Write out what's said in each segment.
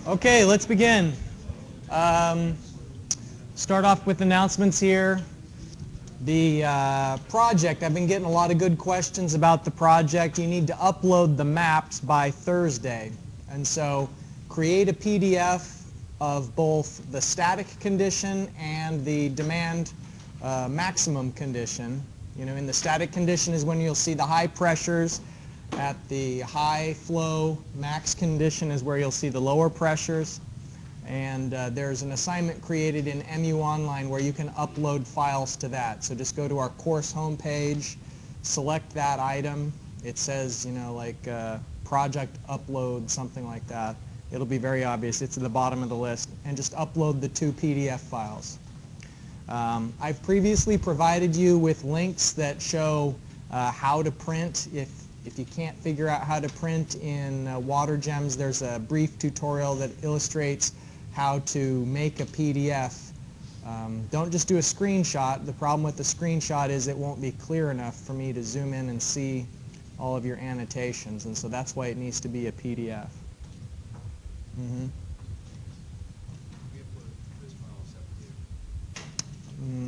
Okay, let's begin. Start off with announcements here. The project, I've been getting a lot of good questions about the project. You need to upload the maps by Thursday. And so create a PDF of both the static condition and the demand maximum condition. You know, in the static condition is when you'll see the high pressures. At the high flow max condition is where you'll see the lower pressures. And there's an assignment created in MU Online where you can upload files to that. So just go to our course homepage, select that item. It says, you know, like project upload, something like that. It'll be very obvious. It's at the bottom of the list. And just upload the 2 PDF files. I've previously provided you with links that show how to print. If you can't figure out how to print in WaterGems, there's a brief tutorial that illustrates how to make a PDF. Don't just do a screenshot. The problem with the screenshot is it won't be clear enough for me to zoom in and see all of your annotations, and so that's why it needs to be a PDF.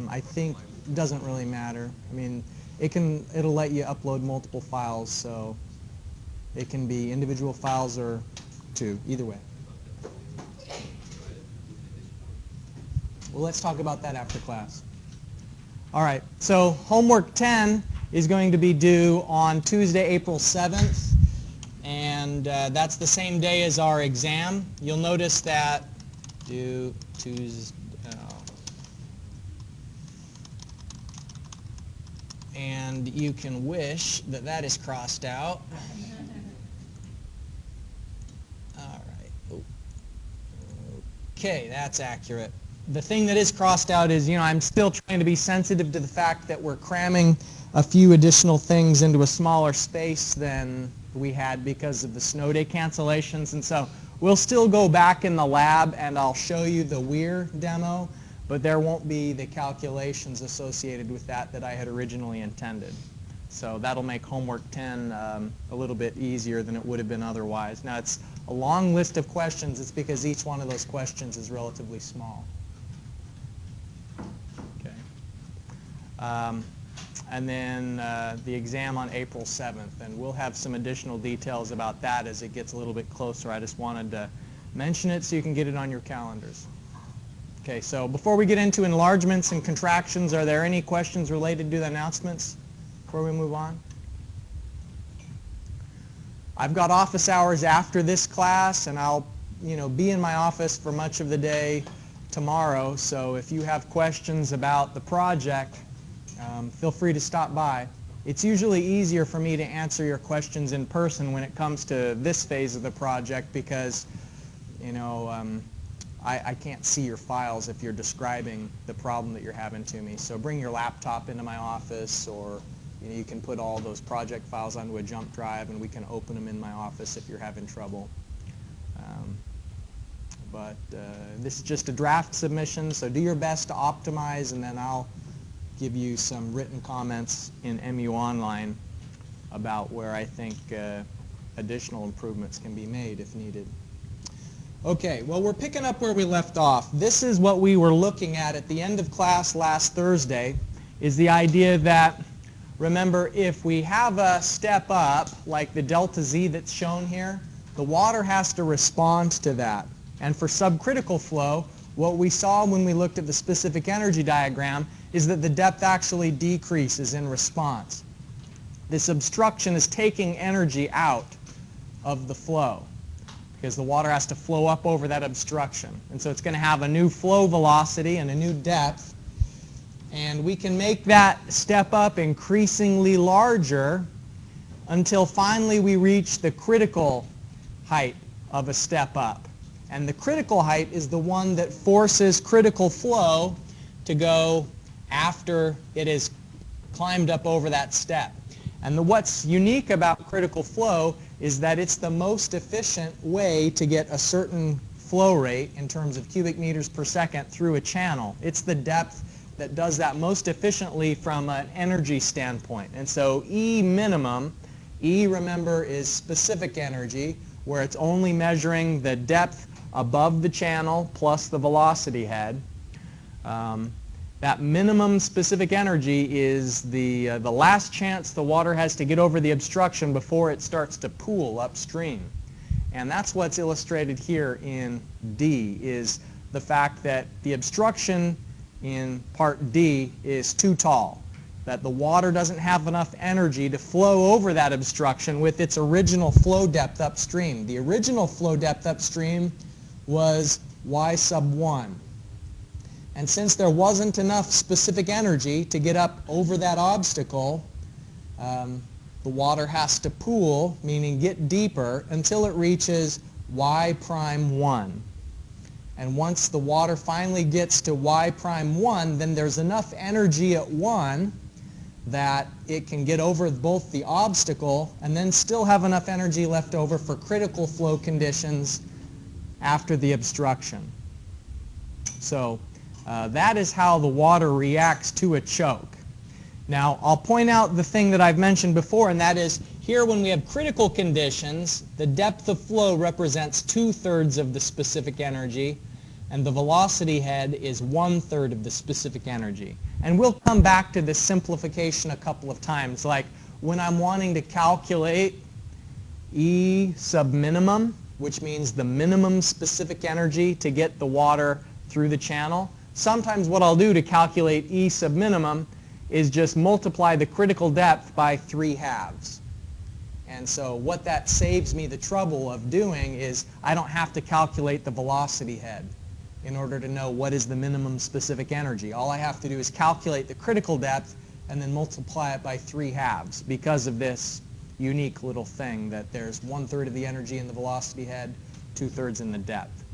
I think it doesn't really matter. I mean, it'll let you upload multiple files, so it can be individual files or 2, either way. Well, let's talk about that after class. All right, so homework 10 is going to be due on Tuesday, April 7th, and that's the same day as our exam. You'll notice that due Tuesday. And you can wish that that is crossed out. All right. Okay, that's accurate. The thing that is crossed out is, you know, I'm still trying to be sensitive to the fact that we're cramming a few additional things into a smaller space than we had because of the snow day cancellations. And so we'll still go back in the lab and I'll show you the Weir demo. But there won't be the calculations associated with that I had originally intended. So that'll make homework 10 a little bit easier than it would have been otherwise. Now it's a long list of questions. It's because each one of those questions is relatively small. Okay. And then the exam on April 7th. And we'll have some additional details about that as it gets a little bit closer. I just wanted to mention it so you can get it on your calendars. Okay, so before we get into enlargements and contractions, are there any questions related to the announcements before we move on? I've got office hours after this class, and I'll, you know, be in my office for much of the day tomorrow. So if you have questions about the project, feel free to stop by. It's usually easier for me to answer your questions in person when it comes to this phase of the project because, you know, I can't see your files if you're describing the problem that you're having to me. So bring your laptop into my office, or you know, you can put all those project files onto a jump drive and we can open them in my office if you're having trouble. But this is just a draft submission, so do your best to optimize, and then I'll give you some written comments in MU Online about where I think additional improvements can be made if needed. Okay, well, we're picking up where we left off. This is what we were looking at the end of class last Thursday, is the idea that, remember, if we have a step up, like the delta Z that's shown here, the water has to respond to that. And for subcritical flow, what we saw when we looked at the specific energy diagram is that the depth actually decreases in response. This obstruction is taking energy out of the flow, because the water has to flow up over that obstruction. And so it's going to have a new flow velocity and a new depth. And we can make that step up increasingly larger until finally we reach the critical height of a step up. And the critical height is the one that forces critical flow to go after it has climbed up over that step. And what's unique about critical flow is that it's the most efficient way to get a certain flow rate in terms of cubic meters per second through a channel. It's the depth that does that most efficiently from an energy standpoint. And so E minimum, E, remember, is specific energy, where it's only measuring the depth above the channel plus the velocity head. That minimum specific energy is the last chance the water has to get over the obstruction before it starts to pool upstream. And that's what's illustrated here in D, is the fact that the obstruction in part D is too tall, that the water doesn't have enough energy to flow over that obstruction with its original flow depth upstream. The original flow depth upstream was y sub 1. And since there wasn't enough specific energy to get up over that obstacle, the water has to pool, meaning get deeper, until it reaches y prime 1. And once the water finally gets to y prime 1, then there's enough energy at 1 that it can get over both the obstacle and then still have enough energy left over for critical flow conditions after the obstruction. So that is how the water reacts to a choke. Now, I'll point out the thing that I've mentioned before, and that is here when we have critical conditions, the depth of flow represents 2/3 of the specific energy, and the velocity head is 1/3 of the specific energy. And we'll come back to this simplification a couple of times, like when I'm wanting to calculate E sub minimum, which means the minimum specific energy to get the water through the channel. Sometimes what I'll do to calculate E sub minimum is just multiply the critical depth by 3/2. And so what that saves me the trouble of doing is I don't have to calculate the velocity head in order to know what is the minimum specific energy. All I have to do is calculate the critical depth and then multiply it by 3/2 because of this unique little thing that there's 1/3 of the energy in the velocity head, 2/3 in the depth.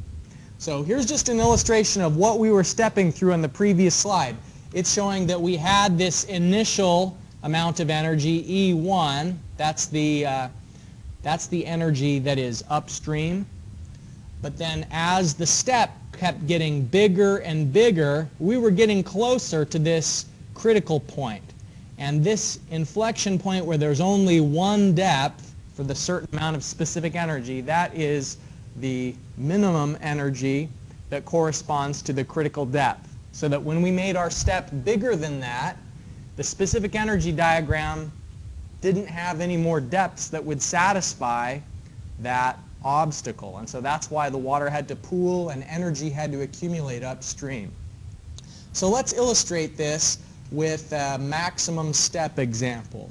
So here's just an illustration of what we were stepping through on the previous slide. It's showing that we had this initial amount of energy, E1. That's the energy that is upstream. But then as the step kept getting bigger and bigger, we were getting closer to this critical point. And this inflection point where there's only one depth for the certain amount of specific energy, that is the minimum energy that corresponds to the critical depth. So that when we made our step bigger than that, the specific energy diagram didn't have any more depths that would satisfy that obstacle. And so that's why the water had to pool and energy had to accumulate upstream. So let's illustrate this with a maximum step example.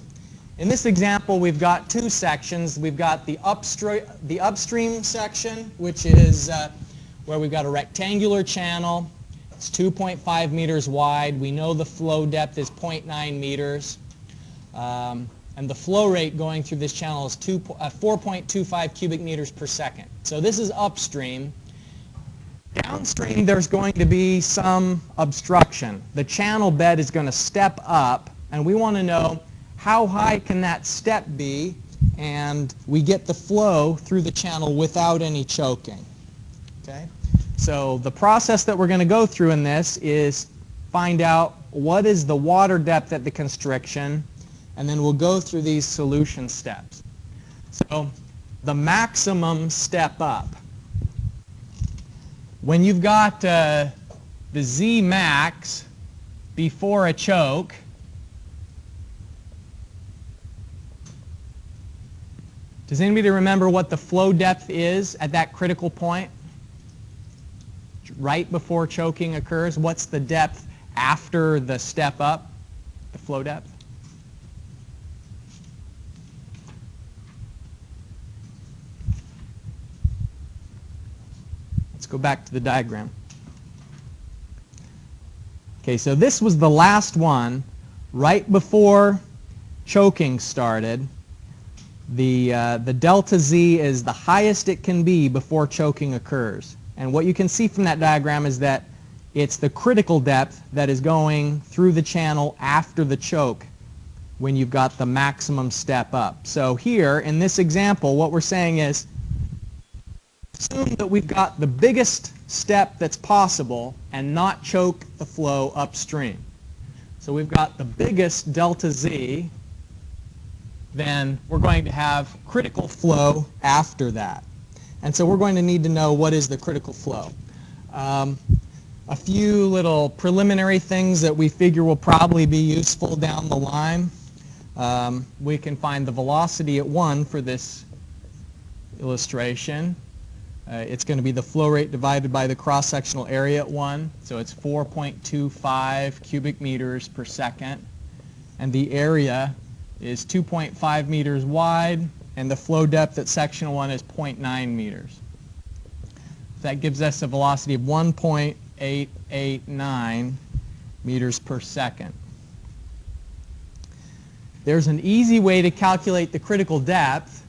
In this example, we've got two sections. We've got the upstream section, which is where we've got a rectangular channel. It's 2.5 meters wide. We know the flow depth is 0.9 meters. And the flow rate going through this channel is 4.25 cubic meters per second. So this is upstream. Downstream, there's going to be some obstruction. The channel bed is going to step up, and we want to know how high can that step be, and we get the flow through the channel without any choking. Okay? So the process that we're going to go through in this is find out what is the water depth at the constriction, and then we'll go through these solution steps. So the maximum step up. When you've got the Z max before a choke, does anybody remember what the flow depth is at that critical point? Right before choking occurs, what's the depth after the step up, the flow depth? Let's go back to the diagram. Okay, so this was the last one right before choking started. The delta Z is the highest it can be before choking occurs. And what you can see from that diagram is that it's the critical depth that is going through the channel after the choke when you've got the maximum step up. So here, in this example, what we're saying is assume that we've got the biggest step that's possible and not choke the flow upstream. So we've got the biggest delta Z, then we're going to have critical flow after that. And so we're going to need to know what is the critical flow. A few little preliminary things that we figure will probably be useful down the line. We can find the velocity at 1 for this illustration. It's going to be the flow rate divided by the cross-sectional area at 1. So it's 4.25 cubic meters per second. And the area is 2.5 meters wide, and the flow depth at section 1 is 0.9 meters. That gives us a velocity of 1.889 meters per second. There's an easy way to calculate the critical depth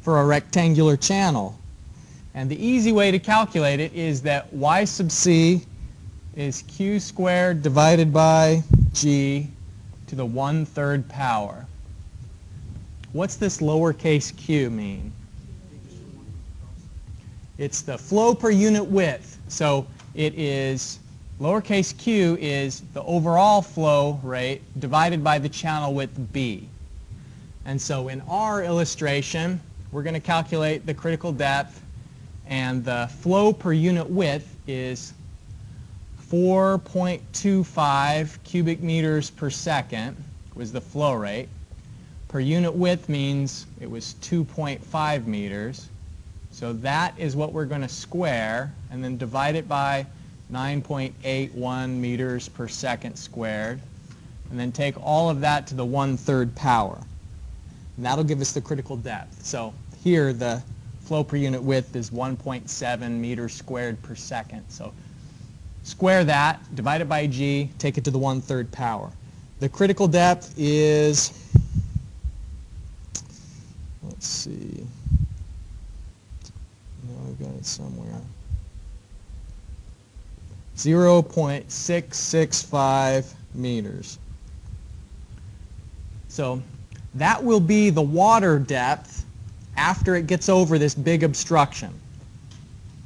for a rectangular channel. And the easy way to calculate it is that y sub c is q squared divided by g to the 1/3 power. What's this lowercase q mean? It's the flow per unit width. So it is, lowercase q is the overall flow rate divided by the channel width b. And so in our illustration, we're going to calculate the critical depth, and the flow per unit width is 4.25 cubic meters per second was the flow rate. Per unit width means it was 2.5 meters. So that is what we're going to square and then divide it by 9.81 meters per second squared, and then take all of that to the 1/3 power. And that'll give us the critical depth. So here the flow per unit width is 1.7 meters squared per second. So square that, divide it by g, take it to the 1/3 power. The critical depth is, let's see, I've got it somewhere, 0.665 meters. So that will be the water depth after it gets over this big obstruction.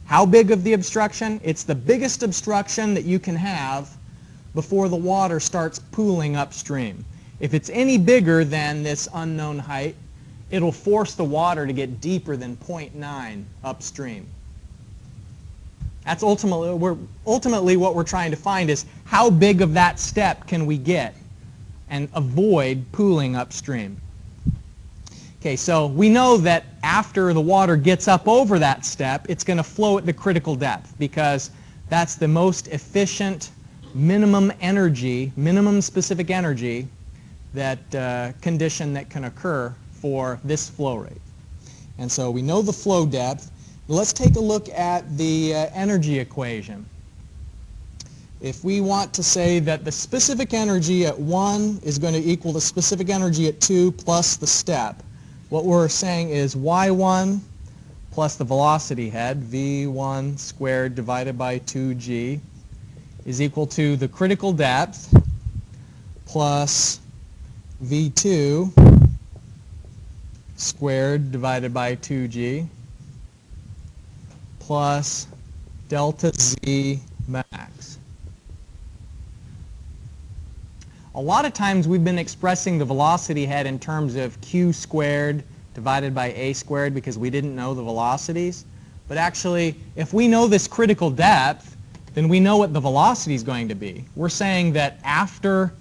How big of the obstruction? It's the biggest obstruction that you can have before the water starts pooling upstream. If it's any bigger than this unknown height, it'll force the water to get deeper than 0.9 upstream. That's ultimately what we're trying to find is how big of that step can we get and avoid pooling upstream. Okay, so we know that after the water gets up over that step, it's going to flow at the critical depth because that's the most efficient minimum energy, minimum specific energy that condition that can occur for this flow rate. And so we know the flow depth. Let's take a look at the energy equation. If we want to say that the specific energy at 1 is going to equal the specific energy at 2 plus the step, what we're saying is y1 plus the velocity head, v1 squared divided by 2g, is equal to the critical depth plus v2 squared divided by 2g plus delta z max. A lot of times we've been expressing the velocity head in terms of q squared divided by a squared because we didn't know the velocities. But actually, if we know this critical depth, then we know what the velocity is going to be. We're saying that after,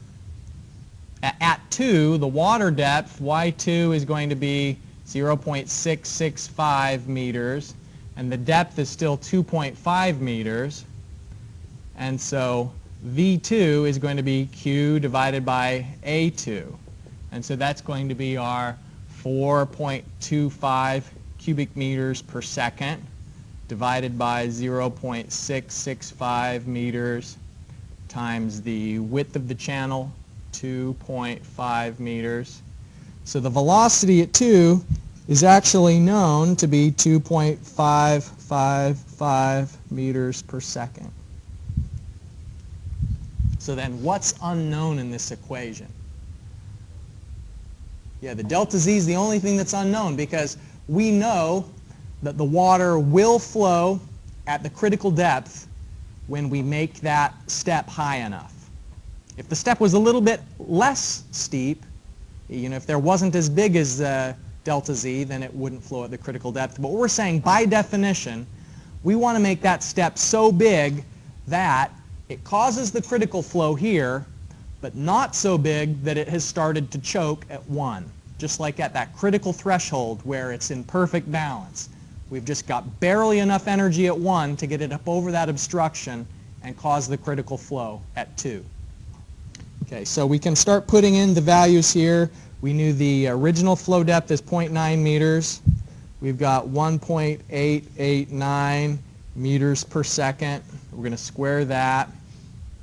at 2, the water depth, y2, is going to be 0.665 meters, and the depth is still 2.5 meters. And so v2 is going to be q divided by a2. And so that's going to be our 4.25 cubic meters per second divided by 0.665 meters times the width of the channel, 2.5 meters. So the velocity at 2 is actually known to be 2.555 meters per second. So then what's unknown in this equation? Yeah, the delta z is the only thing that's unknown because we know that the water will flow at the critical depth when we make that step high enough. If the step was a little bit less steep, if there wasn't as big as delta Z, then it wouldn't flow at the critical depth. But we're saying, by definition, we want to make that step so big that it causes the critical flow here, but not so big that it has started to choke at 1. Just like at that critical threshold where it's in perfect balance. We've just got barely enough energy at 1 to get it up over that obstruction and cause the critical flow at 2. Okay, so we can start putting in the values here. We knew the original flow depth is 0.9 meters. We've got 1.889 meters per second. We're going to square that,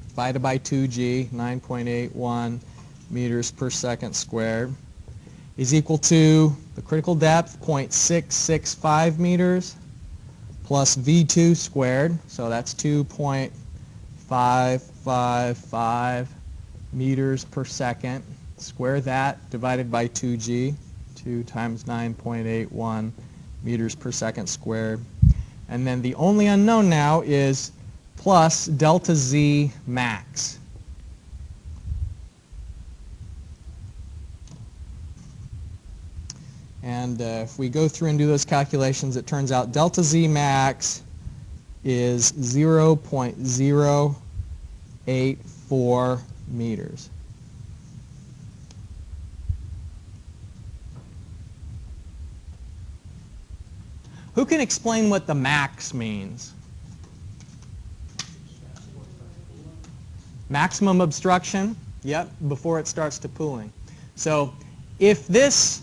divided by 2g, 9.81 meters per second squared, is equal to the critical depth, 0.665 meters, plus V2 squared, so that's 2.555 meters per second. Square that, divided by 2g, 2 times 9.81 meters per second squared. And then the only unknown now is plus delta Z max. And if we go through and do those calculations, it turns out delta Z max is 0.084 meters. Who can explain what the max means? Maximum obstruction? Yep, before it starts to pooling. So if this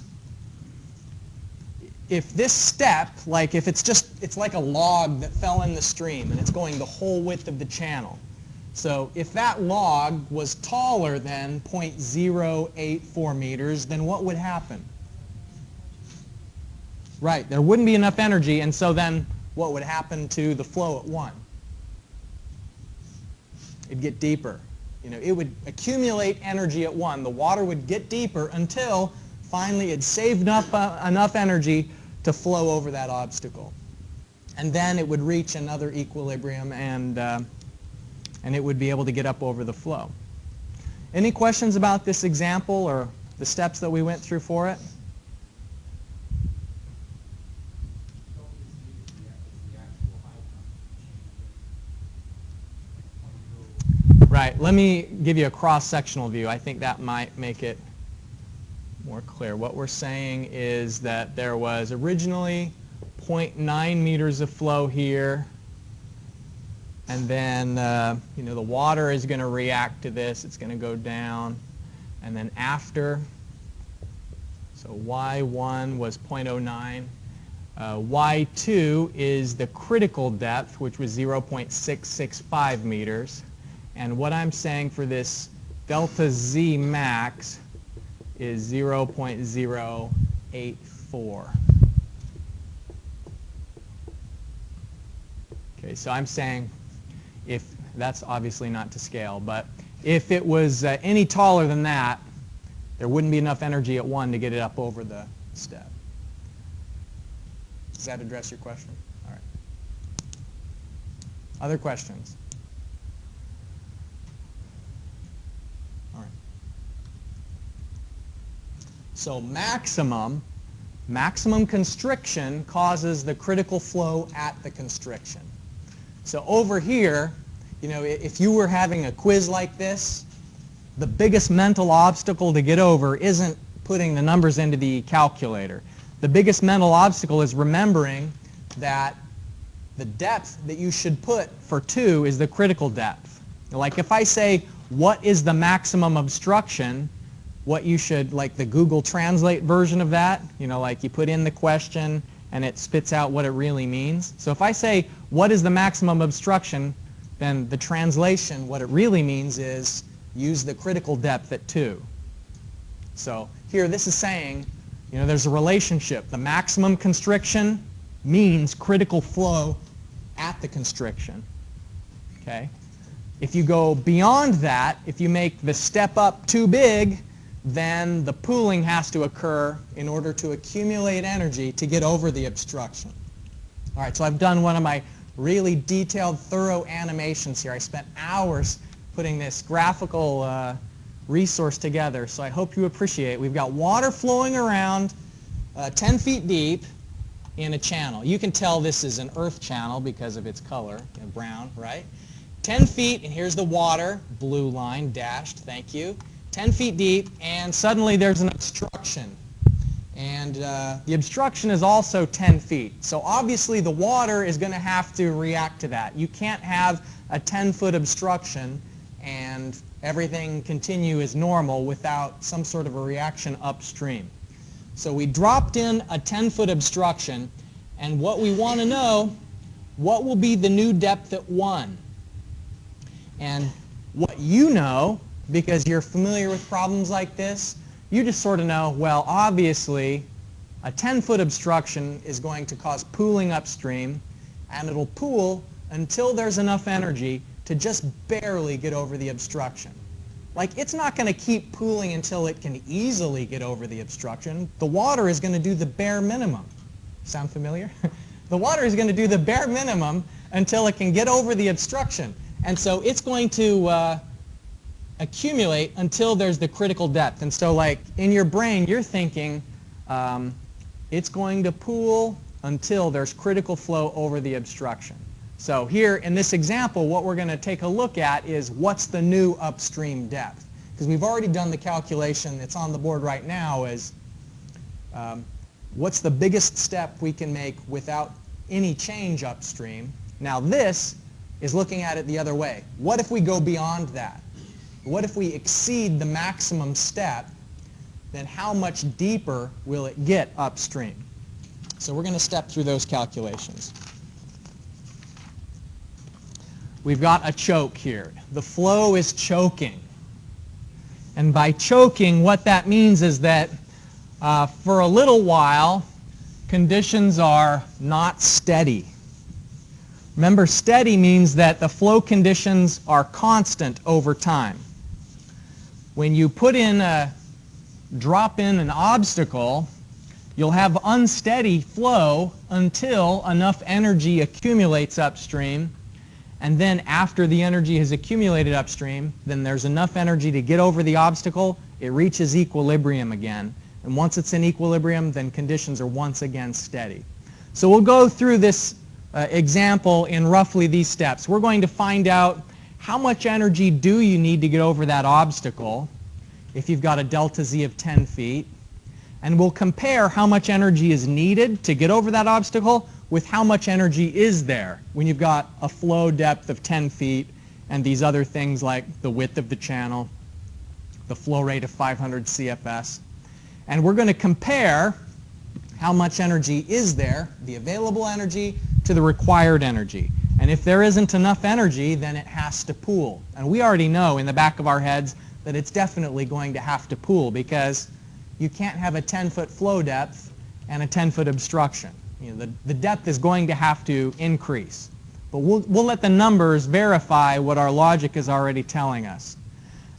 step, like if it's like a log that fell in the stream and it's going the whole width of the channel. So if that log was taller than 0.084 meters, then what would happen? Right, there wouldn't be enough energy, and so then what would happen to the flow at 1? It'd get deeper. You know, it would accumulate energy at 1. The water would get deeper until finally it saved up enough energy to flow over that obstacle. And then it would reach another equilibrium and it would be able to get up over the flow. Any questions about this example or the steps that we went through for it? Right, let me give you a cross-sectional view. I think that might make it more clear. What we're saying is that there was originally 0.9 meters of flow here, and then you know, the water is going to react to this. It's going to go down, and then after, so Y1 was 0.09. Y2 is the critical depth, which was 0.665 meters. And what I'm saying for this delta Z max is 0.084. Okay, so I'm saying if that's obviously not to scale, but if it was any taller than that, there wouldn't be enough energy at 1 to get it up over the step. Does that address your question? All right. Other questions? All right. So maximum constriction causes the critical flow at the constriction. So over here, you know, if you were having a quiz like this, the biggest mental obstacle to get over isn't putting the numbers into the calculator. The biggest mental obstacle is remembering that the depth that you should put for 2 is the critical depth. Like if I say, what is the maximum obstruction, what you should, like the Google Translate version of that, you know, like you put in the question and it spits out what it really means. So if I say, what is the maximum obstruction, then the translation, what it really means is use the critical depth at 2. So here this is saying, you know, there's a relationship. The maximum constriction means critical flow at the constriction. Okay? If you go beyond that, if you make the step up too big, then the pooling has to occur in order to accumulate energy to get over the obstruction. All right, so I've done one of my really detailed, thorough animations here. I spent hours putting this graphical resource together, so I hope you appreciate it. We've got water flowing around 10 feet deep in a channel. You can tell this is an earth channel because of its color, brown, right? 10 feet, and here's the water, blue line, dashed, thank you. 10 feet deep, and suddenly there's an obstruction. And the obstruction is also 10 feet. So obviously the water is going to have to react to that. You can't have a 10-foot obstruction and everything continue as normal without some sort of a reaction upstream. So we dropped in a 10-foot obstruction, and what we want to know, what will be the new depth at 1? And what you know, because you're familiar with problems like this, you just sort of know, well, obviously, a 10-foot obstruction is going to cause pooling upstream, and it'll pool until there's enough energy to just barely get over the obstruction. Like, it's not going to keep pooling until it can easily get over the obstruction. The water is going to do the bare minimum. Sound familiar? The water is going to do the bare minimum until it can get over the obstruction. And so it's going to accumulate until there's the critical depth. And so, like, in your brain, you're thinking it's going to pool until there's critical flow over the obstruction. So here, in this example, what we're going to take a look at is what's the new upstream depth. Because we've already done the calculation. It's on the board right now as what's the biggest step we can make without any change upstream. Now this is looking at it the other way. What if we go beyond that? What if we exceed the maximum step? Then how much deeper will it get upstream? So we're going to step through those calculations. We've got a choke here. The flow is choking. And by choking, what that means is that for a little while, conditions are not steady. Remember, steady means that the flow conditions are constant over time. When you drop in an obstacle, you'll have unsteady flow until enough energy accumulates upstream. And then after the energy has accumulated upstream, then there's enough energy to get over the obstacle. It reaches equilibrium again. And once it's in equilibrium, then conditions are once again steady. So we'll go through this example in roughly these steps. We're going to find out how much energy do you need to get over that obstacle if you've got a delta Z of 10 feet. And we'll compare how much energy is needed to get over that obstacle with how much energy is there when you've got a flow depth of 10 feet and these other things like the width of the channel, the flow rate of 500 CFS. And we're going to compare how much energy is there, the available energy, to the required energy. And if there isn't enough energy, then it has to pool. And we already know in the back of our heads that it's definitely going to have to pool because you can't have a 10-foot flow depth and a 10-foot obstruction. You know, the depth is going to have to increase. But we'll let the numbers verify what our logic is already telling us.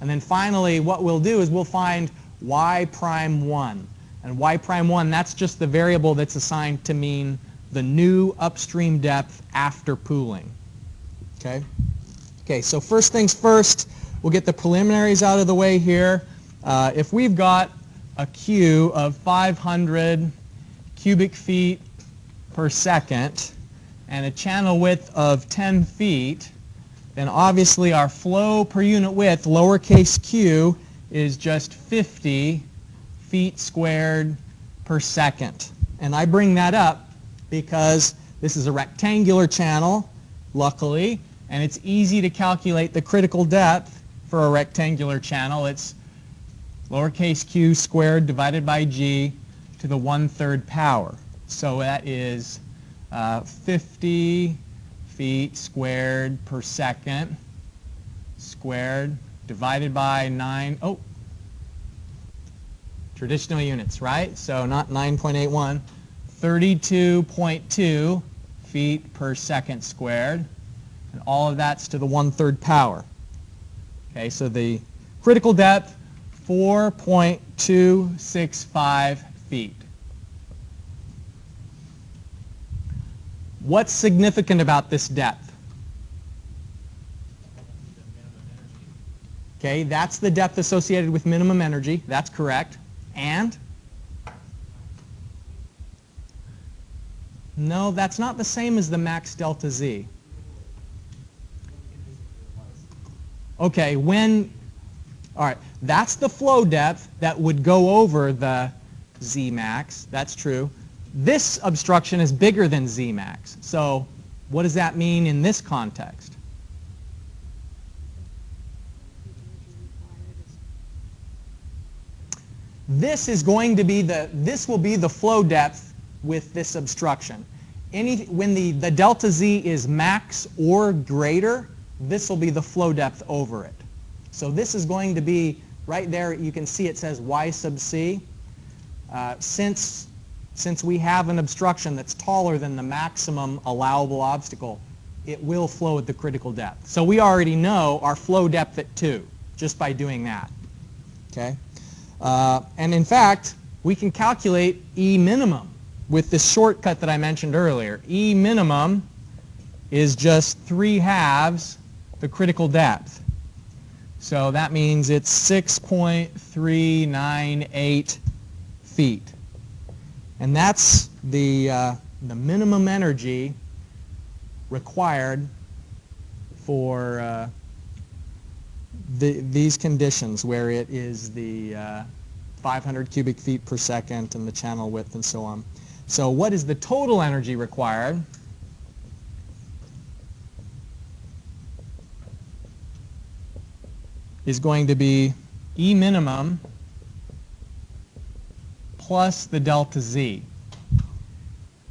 And then finally, what we'll do is we'll find y prime 1. And y prime 1, that's just the variable that's assigned to mean the new upstream depth after pooling. Okay? Okay, so first things first, we'll get the preliminaries out of the way here. If we've got a Q of 500 cubic feet per second and a channel width of 10 feet, then obviously our flow per unit width, lowercase q, is just 50 feet squared per second. And I bring that up because this is a rectangular channel, luckily, and it's easy to calculate the critical depth for a rectangular channel. It's lowercase q squared divided by g to the 1/3 power. So that is 50 feet squared per second squared divided by 9. Oh, traditional units, right? So not 9.81. 32.2 feet per second squared. And all of that's to the 1/3 power. Okay, so the critical depth, 4.265 feet. What's significant about this depth? Okay, that's the depth associated with minimum energy. That's correct. And No, that's not the same as the max delta Z. Okay, all right, that's the flow depth that would go over the Z max. That's true. This obstruction is bigger than Z max. So what does that mean in this context? This will be the flow depth with this obstruction. When the delta Z is max or greater, this will be the flow depth over it. So this is going to be, right there you can see it says Y sub C. Since we have an obstruction that's taller than the maximum allowable obstacle, it will flow at the critical depth. So we already know our flow depth at 2 just by doing that. Okay? And in fact, we can calculate E minimum with this shortcut that I mentioned earlier. E minimum is just 3/2 the critical depth. So that means it's 6.398 feet. And that's the minimum energy required for these conditions where it is the 500 cubic feet per second and the channel width and so on. So what is the total energy required? Is going to be E minimum plus the delta Z.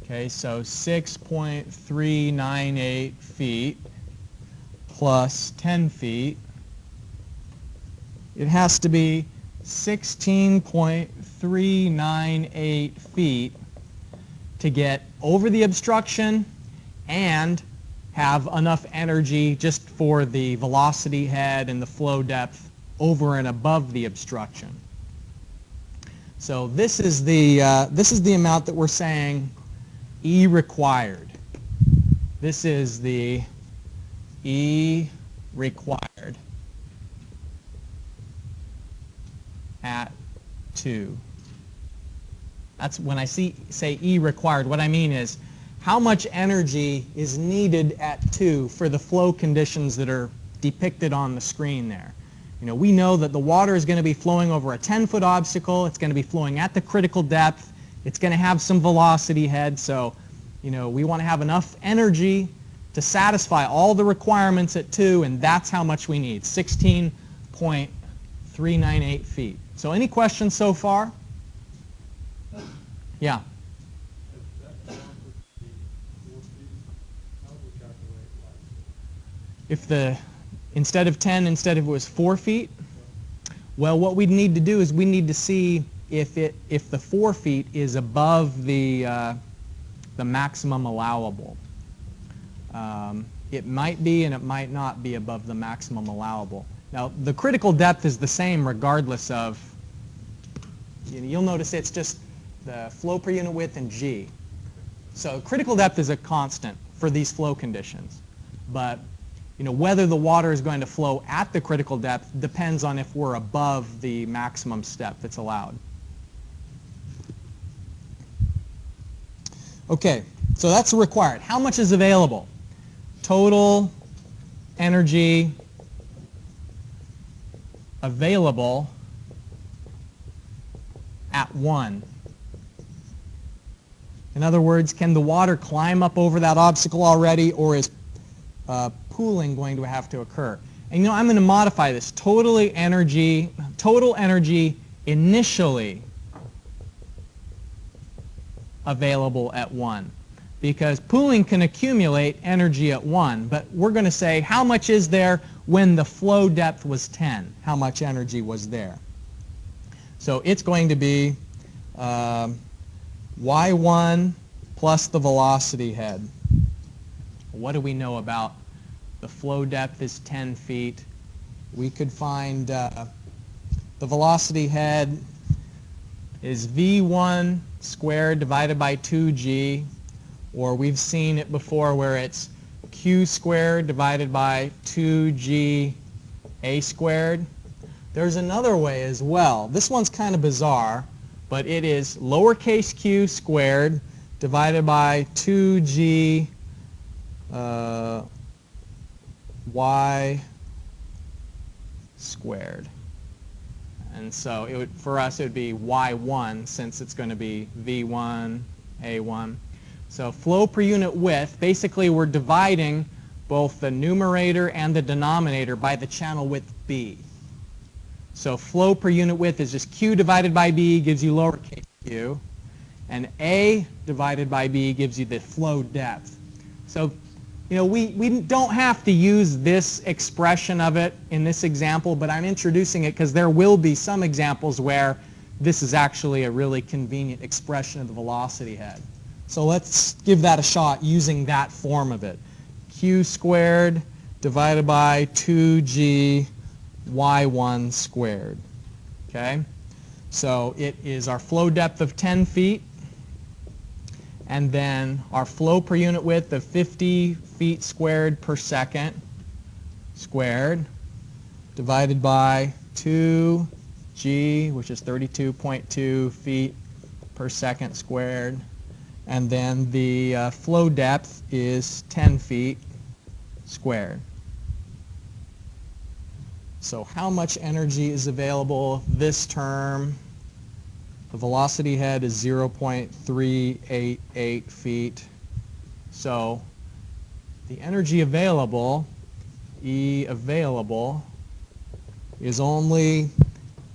Okay, so 6.398 feet plus 10 feet. It has to be 16.398 feet to get over the obstruction and have enough energy just for the velocity head and the flow depth over and above the obstruction. So this is the amount that we're saying E required. This is the E required at 2. That's when I say E required, what I mean is how much energy is needed at 2 for the flow conditions that are depicted on the screen there. You know, we know that the water is going to be flowing over a 10-foot obstacle. It's going to be flowing at the critical depth. It's going to have some velocity head. So, you know, we want to have enough energy to satisfy all the requirements at 2, and that's how much we need, 16.398 feet. So any questions so far? Yeah. If instead of 10, instead of it was 4 feet, well, what we'd need to do is we need to see if the 4 feet is above the maximum allowable. It might be and it might not be above the maximum allowable. Now, the critical depth is the same regardless of, you'll notice it's just the flow per unit width and G. So critical depth is a constant for these flow conditions. But you know, whether the water is going to flow at the critical depth depends on if we're above the maximum step that's allowed. Okay, so that's required. How much is available? Total energy available at 1. In other words, can the water climb up over that obstacle already, or is pooling going to have to occur? And you know, I'm going to modify this. Total energy initially available at 1. Because pooling can accumulate energy at 1, but we're going to say how much is there when the flow depth was 10? How much energy was there? So it's going to be y1 plus the velocity head. What do we know about the flow depth is 10 feet? We could find the velocity head is v1 squared divided by 2g, or we've seen it before where it's q squared divided by 2g a squared. There's another way as well. This one's kind of bizarre, but it is lowercase q squared divided by 2g y squared. And so it would, for us, it would be y1 since it's going to be v1, a1. So flow per unit width, basically we're dividing both the numerator and the denominator by the channel width b. So flow per unit width is just q divided by b gives you lowercase q. And a divided by b gives you the flow depth. So, you know, we don't have to use this expression of it in this example, but I'm introducing it because there will be some examples where this is actually a really convenient expression of the velocity head. So let's give that a shot using that form of it. Q squared divided by 2g y1 squared. Okay? So it is our flow depth of 10 feet, and then our flow per unit width of 50 feet squared per second squared divided by 2g, which is 32.2 feet per second squared. And then the flow depth is 10 feet squared. So how much energy is available? This term, the velocity head is 0.388 feet. So the energy available, E available, is only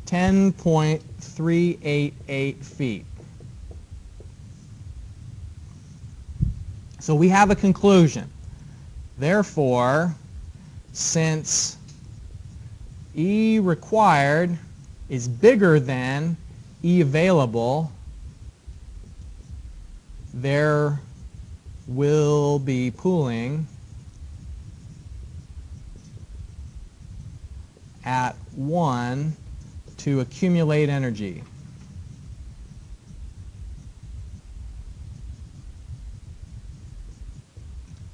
10.388 feet. So we have a conclusion. Therefore, since E required is bigger than E available, there will be pooling at 1 to accumulate energy.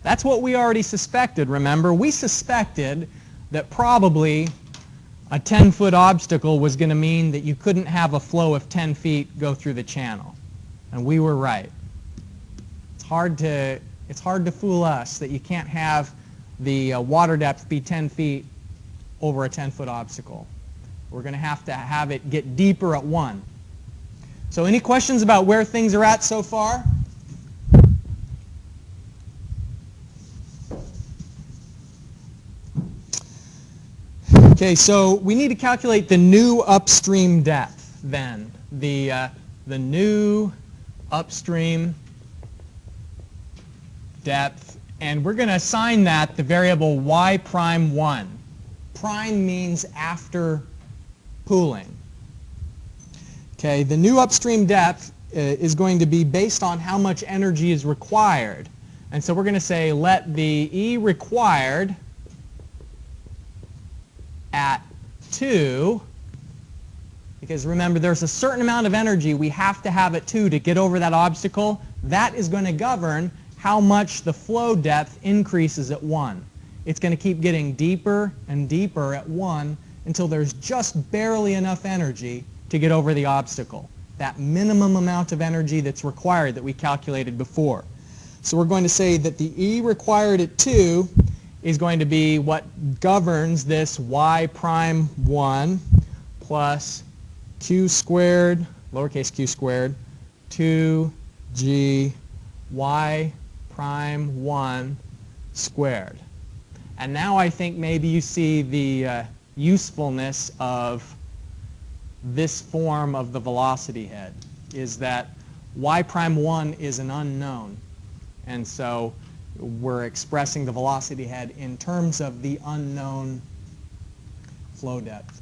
That's what we already suspected, remember? We suspected that probably a 10-foot obstacle was going to mean that you couldn't have a flow of 10 feet go through the channel. And we were right. It's hard to fool us that you can't have the water depth be 10 feet over a 10-foot obstacle. We're going to have it get deeper at 1. So any questions about where things are at so far? Okay, so we need to calculate the new upstream depth then. The new upstream depth, and we're going to assign that the variable y prime 1. Prime means after pooling. Okay, the new upstream depth is going to be based on how much energy is required. And so we're going to say let the E required at 2, because remember there's a certain amount of energy we have to have at 2 to get over that obstacle. That is going to govern how much the flow depth increases at 1. It's going to keep getting deeper and deeper at 1 until there's just barely enough energy to get over the obstacle. That minimum amount of energy that's required that we calculated before. So we're going to say that the E required at 2 is going to be what governs this y prime 1 plus q squared, lowercase q squared, 2g y prime 1 squared. And now I think maybe you see the usefulness of this form of the velocity head, is that y prime 1 is an unknown. And so we're expressing the velocity head in terms of the unknown flow depth.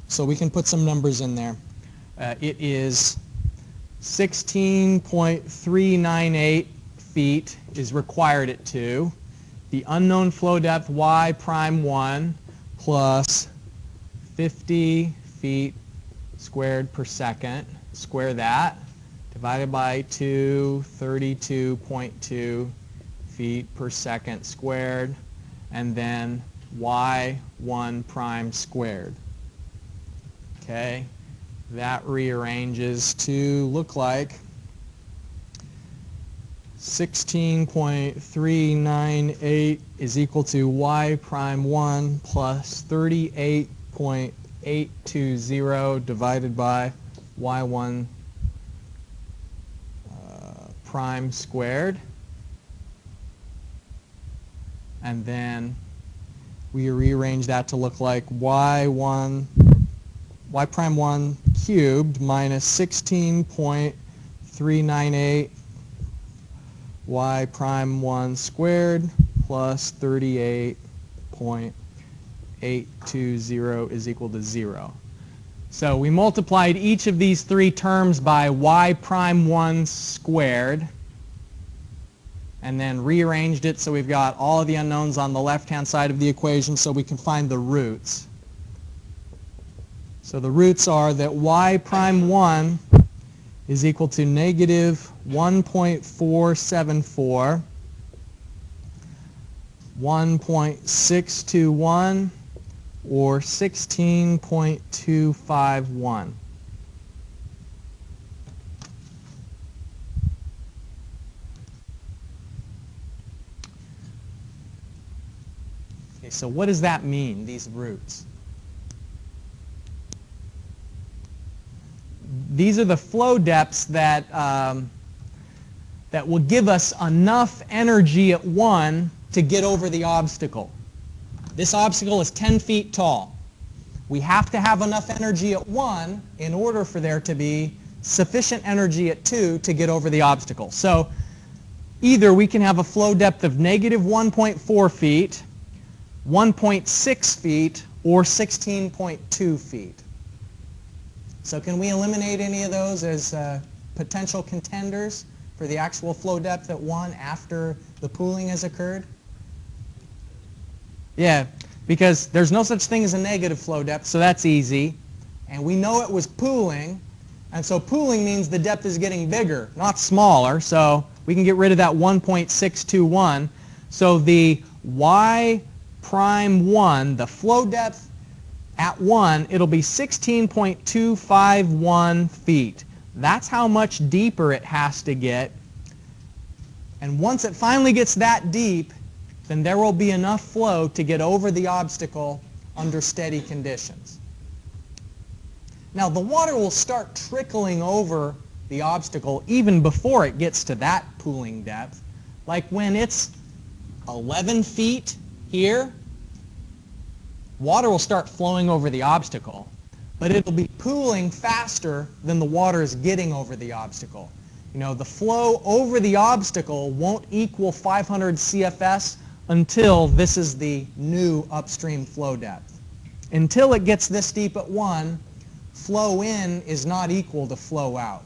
So we can put some numbers in there. It is 16.398 feet is required at 2. The unknown flow depth y prime 1 plus 50 feet squared per second. Square that. Divided by 2, 32.2 feet per second squared, and then y1 prime squared. Okay? that rearranges to look like 16.398 is equal to y prime 1 plus 38.820 divided by y1 prime squared. And then we rearrange that to look like y prime 1 cubed minus 16.398 y prime 1 squared plus 38.820 is equal to 0. So we multiplied each of these three terms by y prime 1 squared and then rearranged it so we've got all of the unknowns on the left-hand side of the equation so we can find the roots. So the roots are that y prime 1 is equal to negative 1.474, 1.621, or 16.251. Okay, so what does that mean, these roots? These are the flow depths that, that will give us enough energy at 1 to get over the obstacle. This obstacle is 10 feet tall. We have to have enough energy at 1 in order for there to be sufficient energy at 2 to get over the obstacle. So either we can have a flow depth of negative 1.4 feet, 1.6 feet, or 16.2 feet. So can we eliminate any of those as potential contenders for the actual flow depth at 1 after the pooling has occurred? Yeah, because there's no such thing as a negative flow depth, so that's easy. And we know it was pooling, and so pooling means the depth is getting bigger, not smaller, so we can get rid of that 1.621. So the y prime 1, the flow depth at 1, it'll be 16.251 feet. That's how much deeper it has to get. And once it finally gets that deep, then there will be enough flow to get over the obstacle under steady conditions. Now the water will start trickling over the obstacle even before it gets to that pooling depth. Like when it's 11 feet here, water will start flowing over the obstacle, but it'll be pooling faster than the water is getting over the obstacle. You know, the flow over the obstacle won't equal 500 CFS until this is the new upstream flow depth. Until it gets this deep at 1, flow in is not equal to flow out.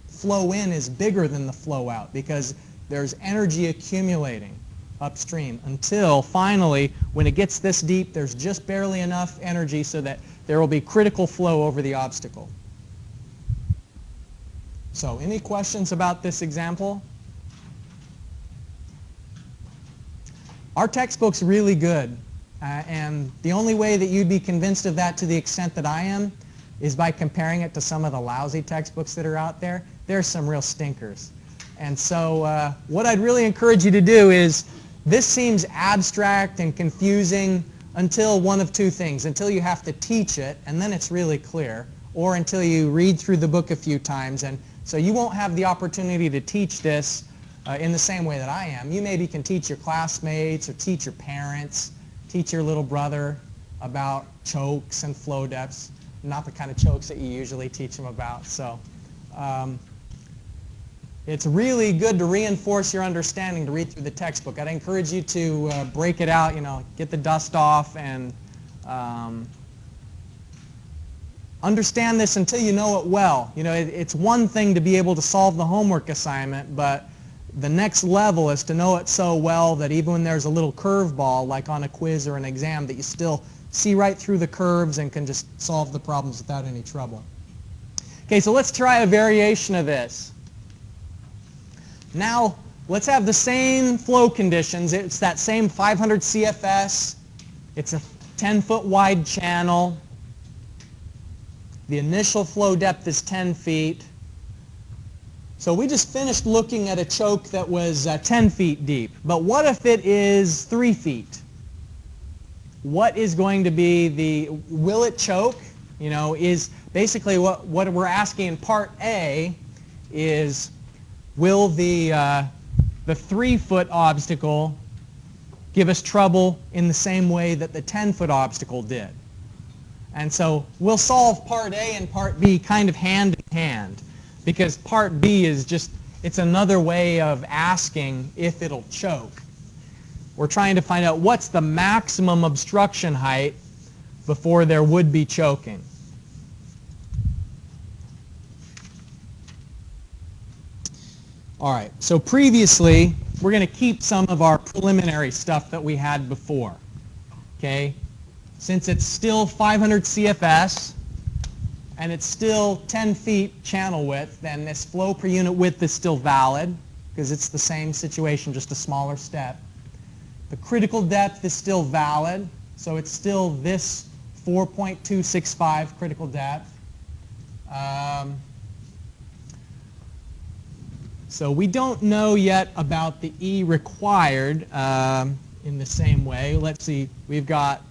Flow in is bigger than the flow out because there's energy accumulating upstream until finally, when it gets this deep, there's just barely enough energy so that there will be critical flow over the obstacle. So, any questions about this example? Our textbook's really good, and the only way that you'd be convinced of that to the extent that I am is by comparing it to some of the lousy textbooks that are out there. There's some real stinkers. And so what I'd really encourage you to do is, this seems abstract and confusing until one of two things. Until you have to teach it, and then it's really clear, or until you read through the book a few times. And so you won't have the opportunity to teach this in the same way that I am. You maybe can teach your classmates or teach your parents, teach your little brother about chokes and flow depths, not the kind of chokes that you usually teach them about. So it's really good to reinforce your understanding to read through the textbook. I'd encourage you to break it out, get the dust off and understand this until you know it well. It's one thing to be able to solve the homework assignment, but the next level is to know it so well that even when there's a little curveball, like on a quiz or an exam, that you still see right through the curves and can just solve the problems without any trouble. Okay, so let's try a variation of this. Now, let's have the same flow conditions. It's that same 500 CFS. It's a 10-foot wide channel. The initial flow depth is 10 feet. So we just finished looking at a choke that was 10 feet deep. But what if it is 3 feet? What is going to be the, will it choke? You know, is basically what we're asking in part A is, will the 3-foot obstacle give us trouble in the same way that the 10-foot obstacle did? And so we'll solve part A and part B kind of hand in hand, because part B is just, it's another way of asking if it'll choke. We're trying to find out what's the maximum obstruction height before there would be choking. All right, so previously, we're going to keep some of our preliminary stuff that we had before. Okay? Since it's still 500 CFS, and it's still 10 feet channel width, then this flow per unit width is still valid, because it's the same situation, just a smaller step. The critical depth is still valid, so it's still this 4.265 critical depth. So we don't know yet about the E required in the same way. Let's see, we've got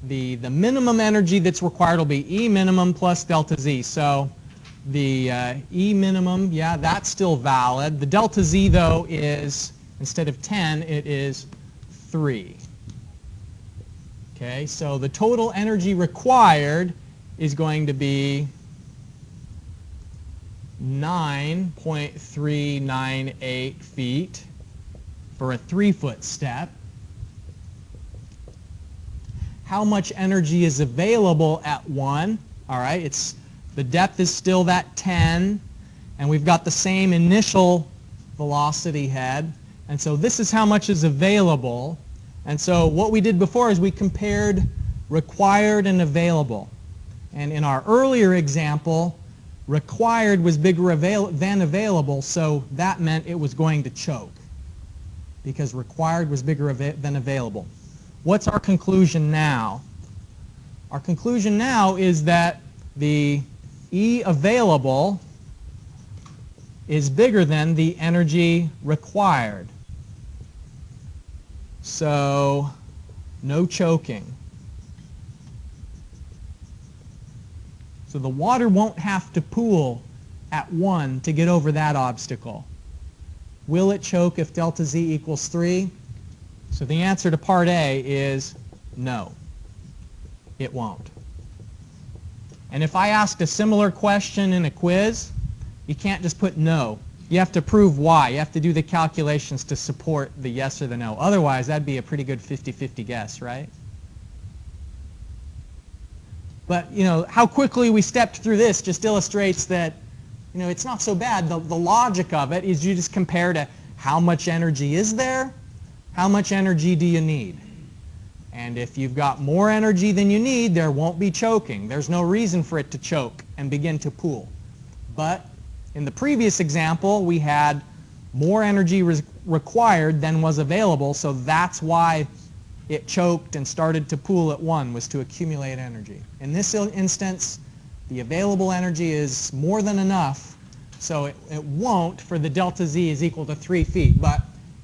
the minimum energy that's required will be E minimum plus delta Z. So the E minimum, yeah, that's still valid. The delta Z, though, is, instead of 10, it is 3. Okay, so the total energy required is going to be 9.398 feet for a 3-foot step. How much energy is available at 1? All right, it's, the depth is still that 10, and we've got the same initial velocity head. And so this is how much is available. And so what we did before is we compared required and available. And in our earlier example, required was bigger than available, so that meant it was going to choke, because required was bigger than available. What's our conclusion now? Our conclusion now is that the E available is bigger than the energy required. So, no choking. So the water won't have to pool at 1 to get over that obstacle. Will it choke if delta Z equals 3? So the answer to part A is no, it won't. And if I asked a similar question in a quiz, you can't just put no. You have to prove why. You have to do the calculations to support the yes or the no. Otherwise, that'd be a pretty good 50-50 guess, right? But, you know, how quickly we stepped through this just illustrates that, you know, it's not so bad. The logic of it is you just compare to how much energy is there, how much energy do you need. And if you've got more energy than you need, there won't be choking. There's no reason for it to choke and begin to pool. But in the previous example, we had more energy required than was available, so that's why it choked and started to pool at 1, was to accumulate energy. In this instance, the available energy is more than enough, so it won't for the delta Z is equal to 3 feet. But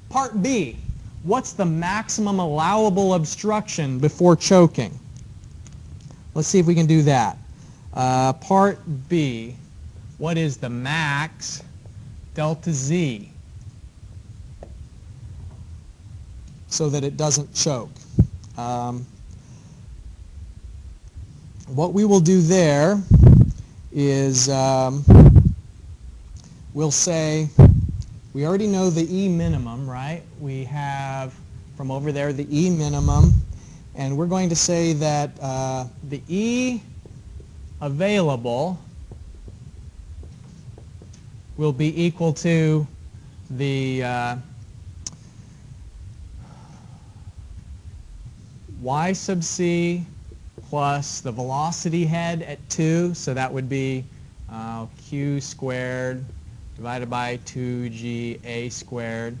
part B, what's the maximum allowable obstruction before choking? Let's see if we can do that. Part B, what is the max delta Z so that it doesn't choke? What we will do there is we'll say, we already know the E minimum, right? We have from over there the E minimum, and we're going to say that the E available will be equal to the y sub c plus the velocity head at 2, so that would be q squared divided by 2ga squared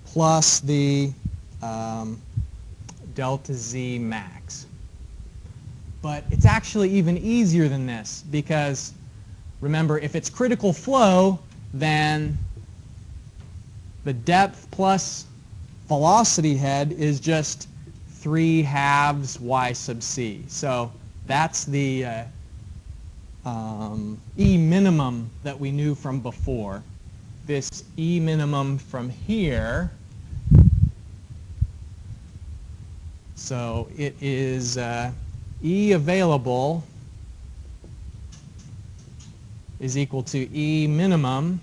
plus the delta z max. But it's actually even easier than this because, remember, if it's critical flow, then the depth plus velocity head is just 3/2 y sub c. So that's the E minimum that we knew from before. This E minimum from here, so it is E available is equal to E minimum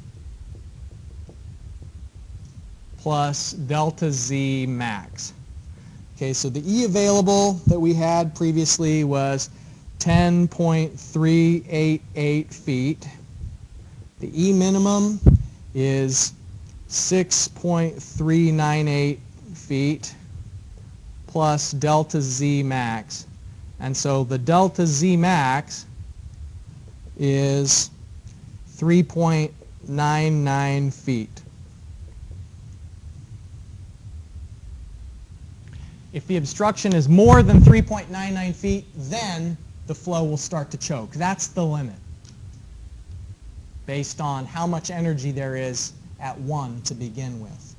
plus delta Z max. Okay, so the E available that we had previously was 10.388 feet. The E minimum is 6.398 feet plus delta Z max. And so the delta Z max is 3.99 feet. If the obstruction is more than 3.99 feet, then the flow will start to choke. That's the limit, based on how much energy there is at 1 to begin with.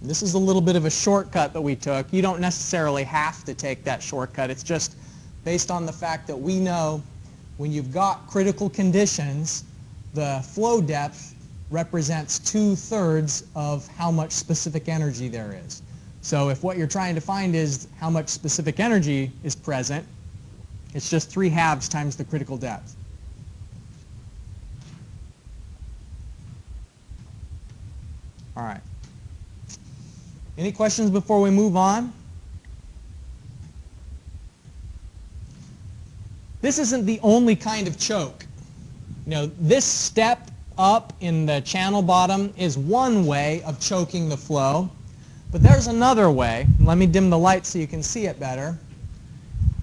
This is a little bit of a shortcut that we took. You don't necessarily have to take that shortcut. It's just based on the fact that we know when you've got critical conditions, the flow depth represents 2/3 of how much specific energy there is. So if what you're trying to find is how much specific energy is present, it's just 3/2 times the critical depth. All right. Any questions before we move on? This isn't the only kind of choke. You know, this step up in the channel bottom is one way of choking the flow, but there's another way. Let me dim the light so you can see it better.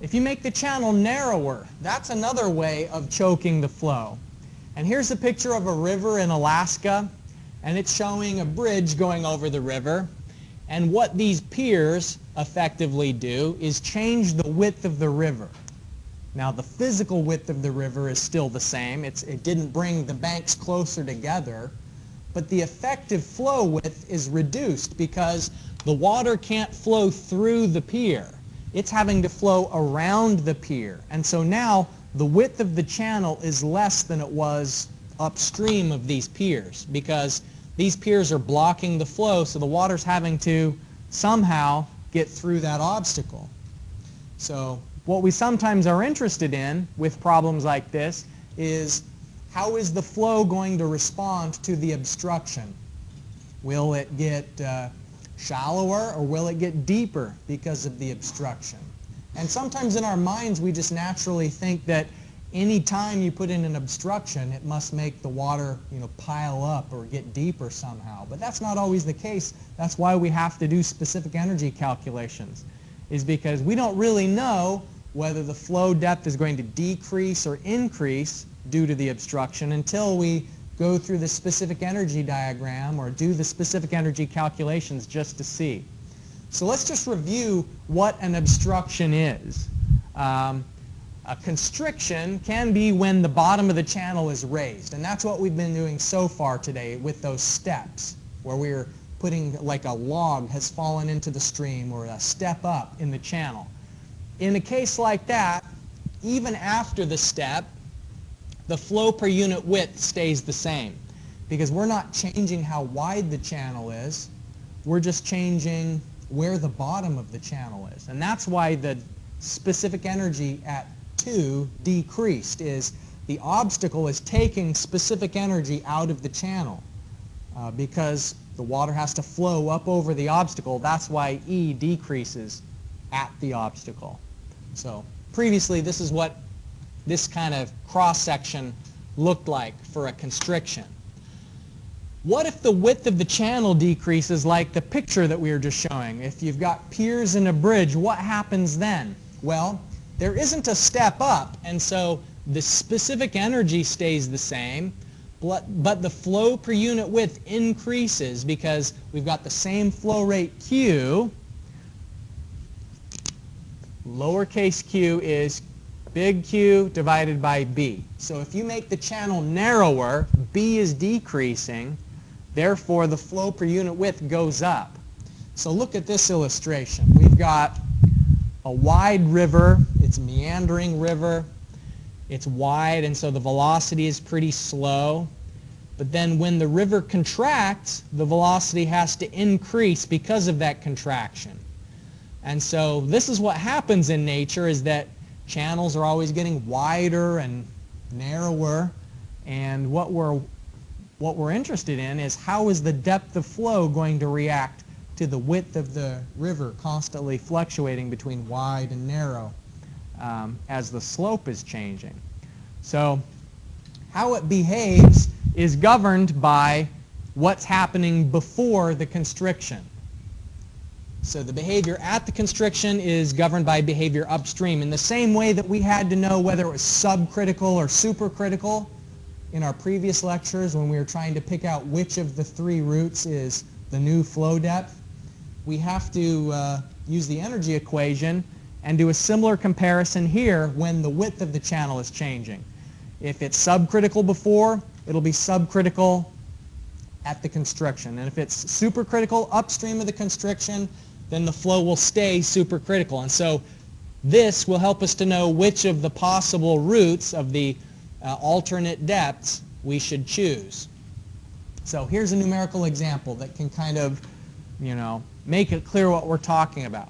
If you make the channel narrower, that's another way of choking the flow. And here's a picture of a river in Alaska, and it's showing a bridge going over the river. And what these piers effectively do is change the width of the river. Now, the physical width of the river is still the same. It didn't bring the banks closer together, but the effective flow width is reduced because the water can't flow through the pier. It's having to flow around the pier. And so now the width of the channel is less than it was upstream of these piers because these piers are blocking the flow, so the water's having to somehow get through that obstacle. So what we sometimes are interested in with problems like this is how is the flow going to respond to the obstruction? Will it get shallower or will it get deeper because of the obstruction? And sometimes in our minds we just naturally think that any time you put in an obstruction it must make the water, you know, pile up or get deeper somehow. But that's not always the case. That's why we have to do specific energy calculations, is because we don't really know whether the flow depth is going to decrease or increase due to the obstruction until we go through the specific energy diagram or do the specific energy calculations just to see. So let's just review what an obstruction is. A constriction can be when the bottom of the channel is raised, and that's what we've been doing so far today with those steps, where we're putting, like a log has fallen into the stream or a step up in the channel. In a case like that, even after the step, the flow per unit width stays the same because we're not changing how wide the channel is. We're just changing where the bottom of the channel is. And that's why the specific energy at 2 decreased, is the obstacle is taking specific energy out of the channel because the water has to flow up over the obstacle. That's why E decreases at the obstacle. So previously this is what this kind of cross-section looked like for a constriction. What if the width of the channel decreases like the picture that we were just showing? If you've got piers and a bridge, what happens then? Well, there isn't a step up, and so the specific energy stays the same, but the flow per unit width increases because we've got the same flow rate Q, lowercase q is big Q divided by B. So if you make the channel narrower, B is decreasing, therefore the flow per unit width goes up. So look at this illustration. We've got a wide river, it's a meandering river, it's wide, and so the velocity is pretty slow. But then when the river contracts, the velocity has to increase because of that contraction. And so this is what happens in nature, is that channels are always getting wider and narrower, and what we're interested in is how is the depth of flow going to react to the width of the river constantly fluctuating between wide and narrow as the slope is changing. So how it behaves is governed by what's happening before the constriction. So the behavior at the constriction is governed by behavior upstream, in the same way that we had to know whether it was subcritical or supercritical in our previous lectures when we were trying to pick out which of the three routes is the new flow depth. We have to use the energy equation and do a similar comparison here when the width of the channel is changing. If it's subcritical before, it'll be subcritical at the constriction. And if it's supercritical upstream of the constriction, then the flow will stay supercritical. And so this will help us to know which of the possible routes of the alternate depths we should choose. So here's a numerical example that can kind of, make it clear what we're talking about.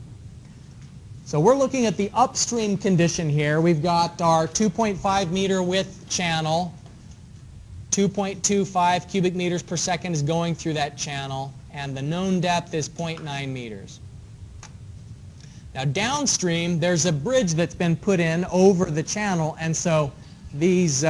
So we're looking at the upstream condition here. We've got our 2.5 meter width channel. 2.25 cubic meters per second is going through that channel, and the known depth is 0.9 meters. Now downstream, there's a bridge that's been put in over the channel, and so these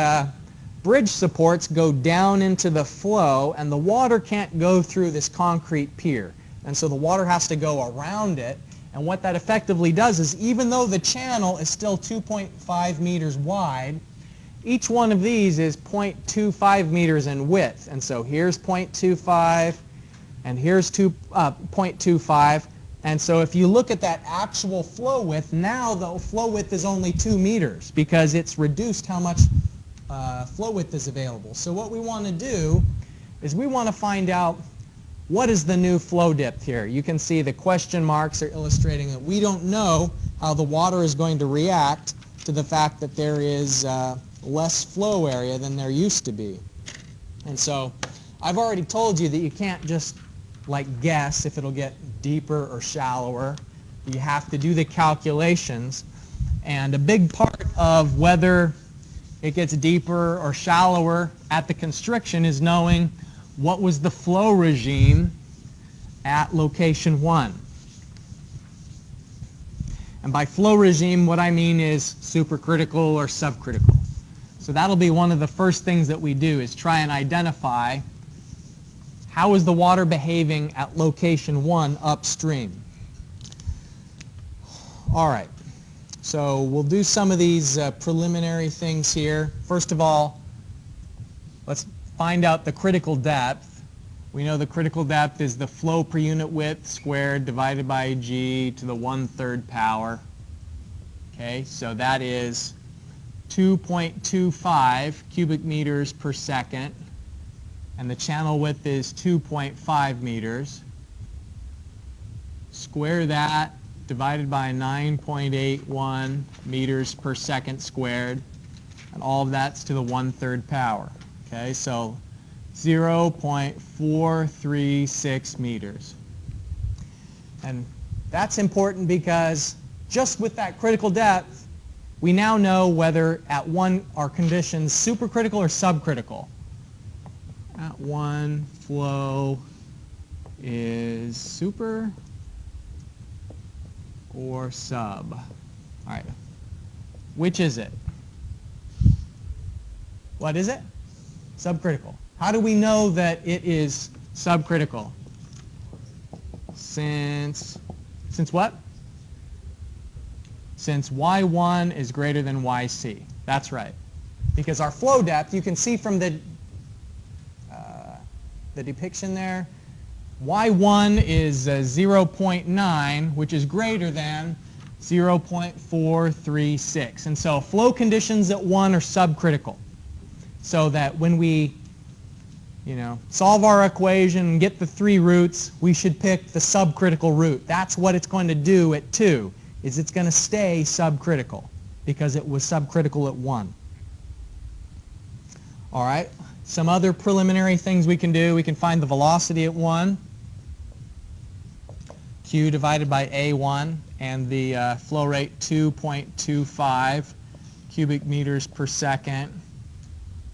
bridge supports go down into the flow, and the water can't go through this concrete pier. And so the water has to go around it, and what that effectively does is, even though the channel is still 2.5 meters wide, each one of these is 0.25 meters in width. And so here's 0.25, and here's 0.25. And so if you look at that actual flow width, now the flow width is only 2 meters because it's reduced how much flow width is available. So what we want to do is we want to find out what is the new flow depth here. You can see the question marks are illustrating that we don't know how the water is going to react to the fact that there is less flow area than there used to be. And so I've already told you that you can't just guess if it'll get deeper or shallower. You have to do the calculations, and a big part of whether it gets deeper or shallower at the constriction is knowing what was the flow regime at location 1. And by flow regime, what I mean is supercritical or subcritical. So that'll be one of the first things that we do, is try and identify how is the water behaving at location 1 upstream. All right, so we'll do some of these preliminary things here. First of all, let's find out the critical depth. We know the critical depth is the flow per unit width squared divided by g to the 1/3 power. Okay, so that is 2.25 cubic meters per second, and the channel width is 2.5 meters. Square that, divided by 9.81 meters per second squared, and all of that's to the 1/3 power. Okay, so 0.436 meters. And that's important because just with that critical depth, we now know whether at 1 our conditions supercritical or subcritical. At 1, flow is super or sub. All right, which is it? What is it? Subcritical. How do we know that it is subcritical? Since what? Since y1 is greater than yc. That's right. Because our flow depth, you can see from the depiction there, y1 is 0.9, which is greater than 0.436. And so flow conditions at 1 are subcritical. So that when we solve our equation and get the 3 roots, we should pick the subcritical root. That's what it's going to do at 2, is it's going to stay subcritical because it was subcritical at 1. All right, some other preliminary things we can do. We can find the velocity at 1, Q divided by A1, and the flow rate 2.25 cubic meters per second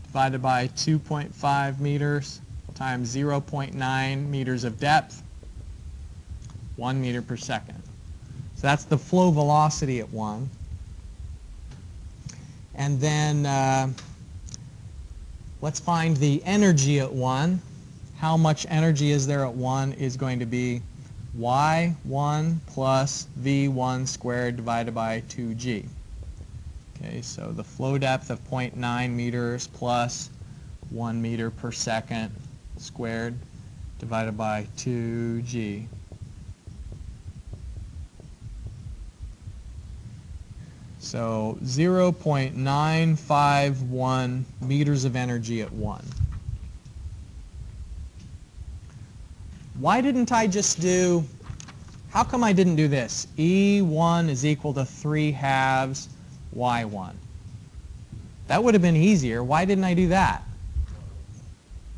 divided by 2.5 meters times 0.9 meters of depth, 1 meter per second. So that's the flow velocity at 1. And then let's find the energy at 1. How much energy is there at 1 is going to be y1 plus v1 squared divided by 2g. Okay, so the flow depth of 0.9 meters plus 1 meter per second squared divided by 2g. So 0.951 meters of energy at 1. Why didn't I just do, how come I didn't do this? E1 is equal to 3/2 y1. That would have been easier. Why didn't I do that?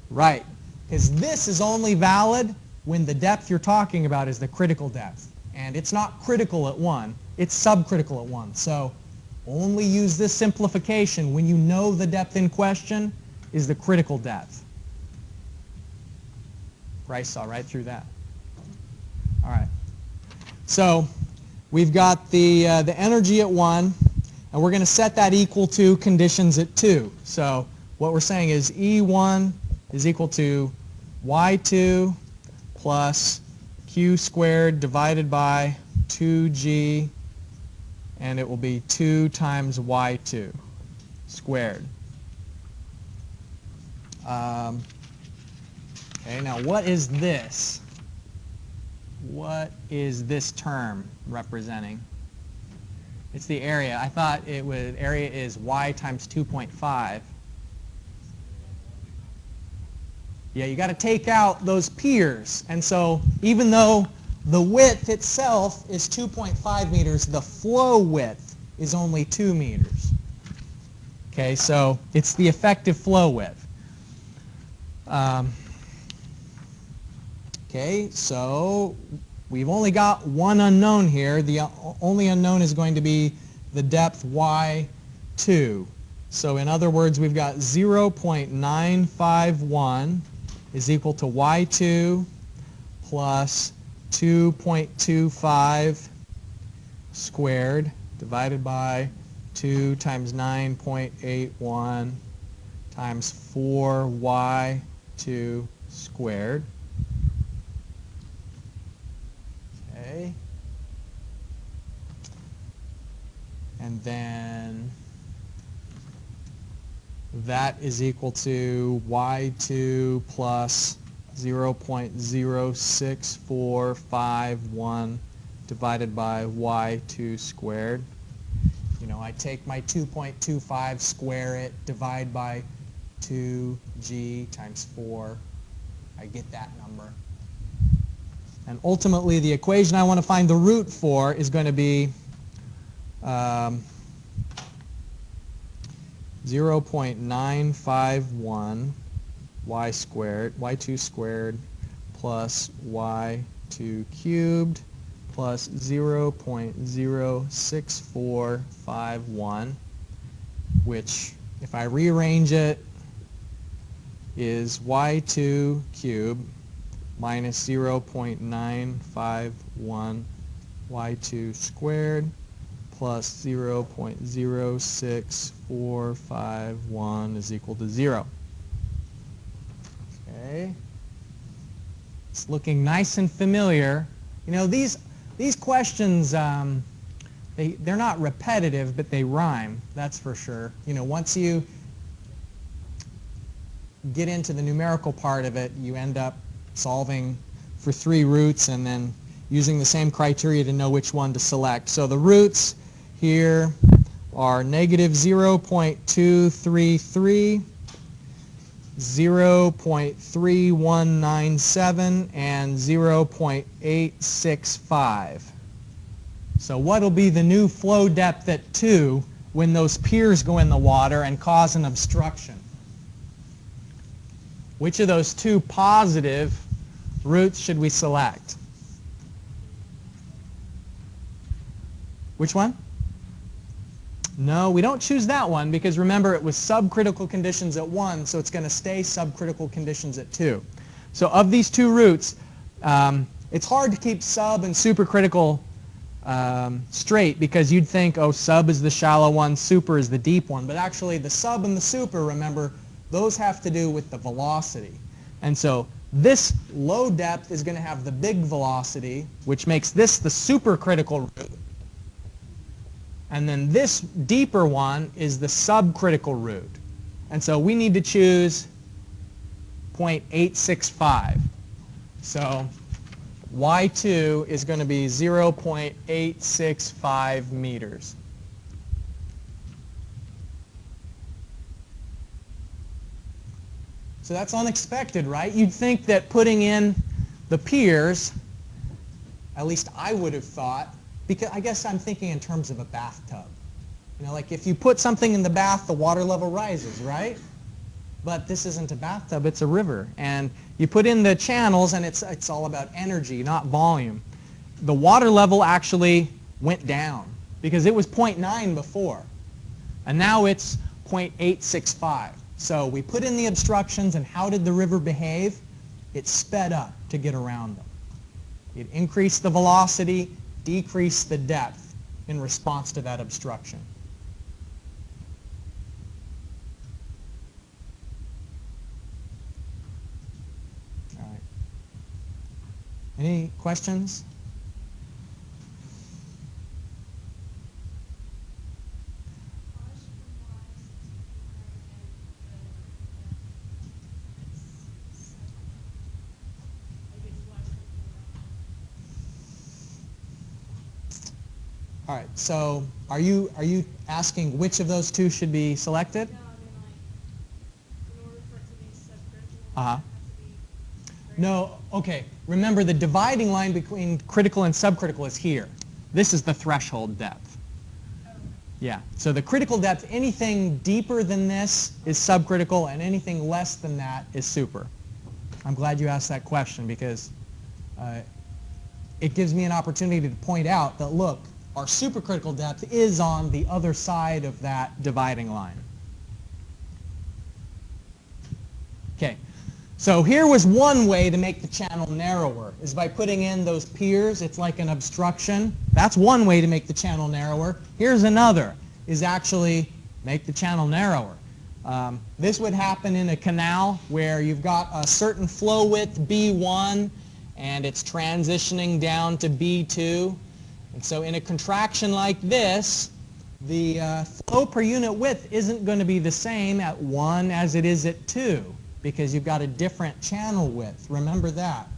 Right, because this is only valid when the depth you're talking about is the critical depth. And it's not critical at 1, it's subcritical at 1. So only use this simplification when you know the depth in question is the critical depth. Bryce saw right through that. All right. So we've got the energy at 1. And we're going to set that equal to conditions at 2. So what we're saying is E1 is equal to Y2 plus Q squared divided by 2G, and it will be 2 times Y2 squared. Okay, now what is this? What is this term representing? It's the area. I thought area is y times 2.5. Yeah, you got to take out those Peirs. And so even though the width itself is 2.5 meters, the flow width is only 2 meters. Okay, so it's the effective flow width. Okay, so we've only got one unknown here. The only unknown is going to be the depth y2. So in other words, we've got 0.951 is equal to y2 plus 2.25 squared divided by 2 times 9.81 times 4y2 squared. Okay. And then that is equal to y2 plus 0.06451 divided by y2 squared. You know, I take my 2.25, square it, divide by 2g times 4. I get that number. And ultimately, the equation I want to find the root for is going to be 0.951 y2 squared plus y2 cubed plus 0.06451, which, if I rearrange it, is y2 cubed minus 0.951 y2 squared plus 0.06451 is equal to 0. Okay. It's looking nice and familiar. You know, these questions, they're not repetitive, but they rhyme, that's for sure. You know, once you get into the numerical part of it, you end up solving for 3 roots, and then using the same criteria to know which one to select. So the roots here are negative 0.233, 0.3197, and 0.865. So what will be the new flow depth at 2 when those piers go in the water and cause an obstruction? Which of those two positive roots should we select? Which one? No, we don't choose that one because remember it was subcritical conditions at 1, so it's going to stay subcritical conditions at 2. So of these two roots, it's hard to keep sub and supercritical straight because you'd think, oh, sub is the shallow one, super is the deep one. But actually the sub and the super, remember, those have to do with the velocity. And so this low depth is going to have the big velocity, which makes this the supercritical root. And then this deeper one is the subcritical root. And so we need to choose 0.865. So Y2 is going to be 0.865 meters. So that's unexpected, right? You'd think that putting in the piers, at least I would have thought, because I guess I'm thinking in terms of a bathtub. You know, like if you put something in the bath, the water level rises, right? But this isn't a bathtub, it's a river. And you put in the channels and it's all about energy, not volume. The water level actually went down because it was 0.9 before. And now it's 0.865. So we put in the obstructions, and how did the river behave? It sped up to get around them. It increased the velocity, decreased the depth in response to that obstruction. All right. Any questions? All right, so are you asking which of those two should be selected? No, I mean, like, in order for it to be subcritical, Uh-huh. it has to be very No, okay. Remember the dividing line between critical and subcritical is here. This is the threshold depth. Yeah, so the critical depth, anything deeper than this is subcritical, and anything less than that is super. I'm glad you asked that question because it gives me an opportunity to point out that, look, our supercritical depth is on the other side of that dividing line. Okay, so here was one way to make the channel narrower, is by putting in those piers. It's like an obstruction. That's one way to make the channel narrower. Here's another, is actually make the channel narrower. This would happen in a canal where you've got a certain flow width, B1, and it's transitioning down to B2. And so in a contraction like this, the flow per unit width isn't going to be the same at 1 as it is at 2 because you've got a different channel width. Remember that.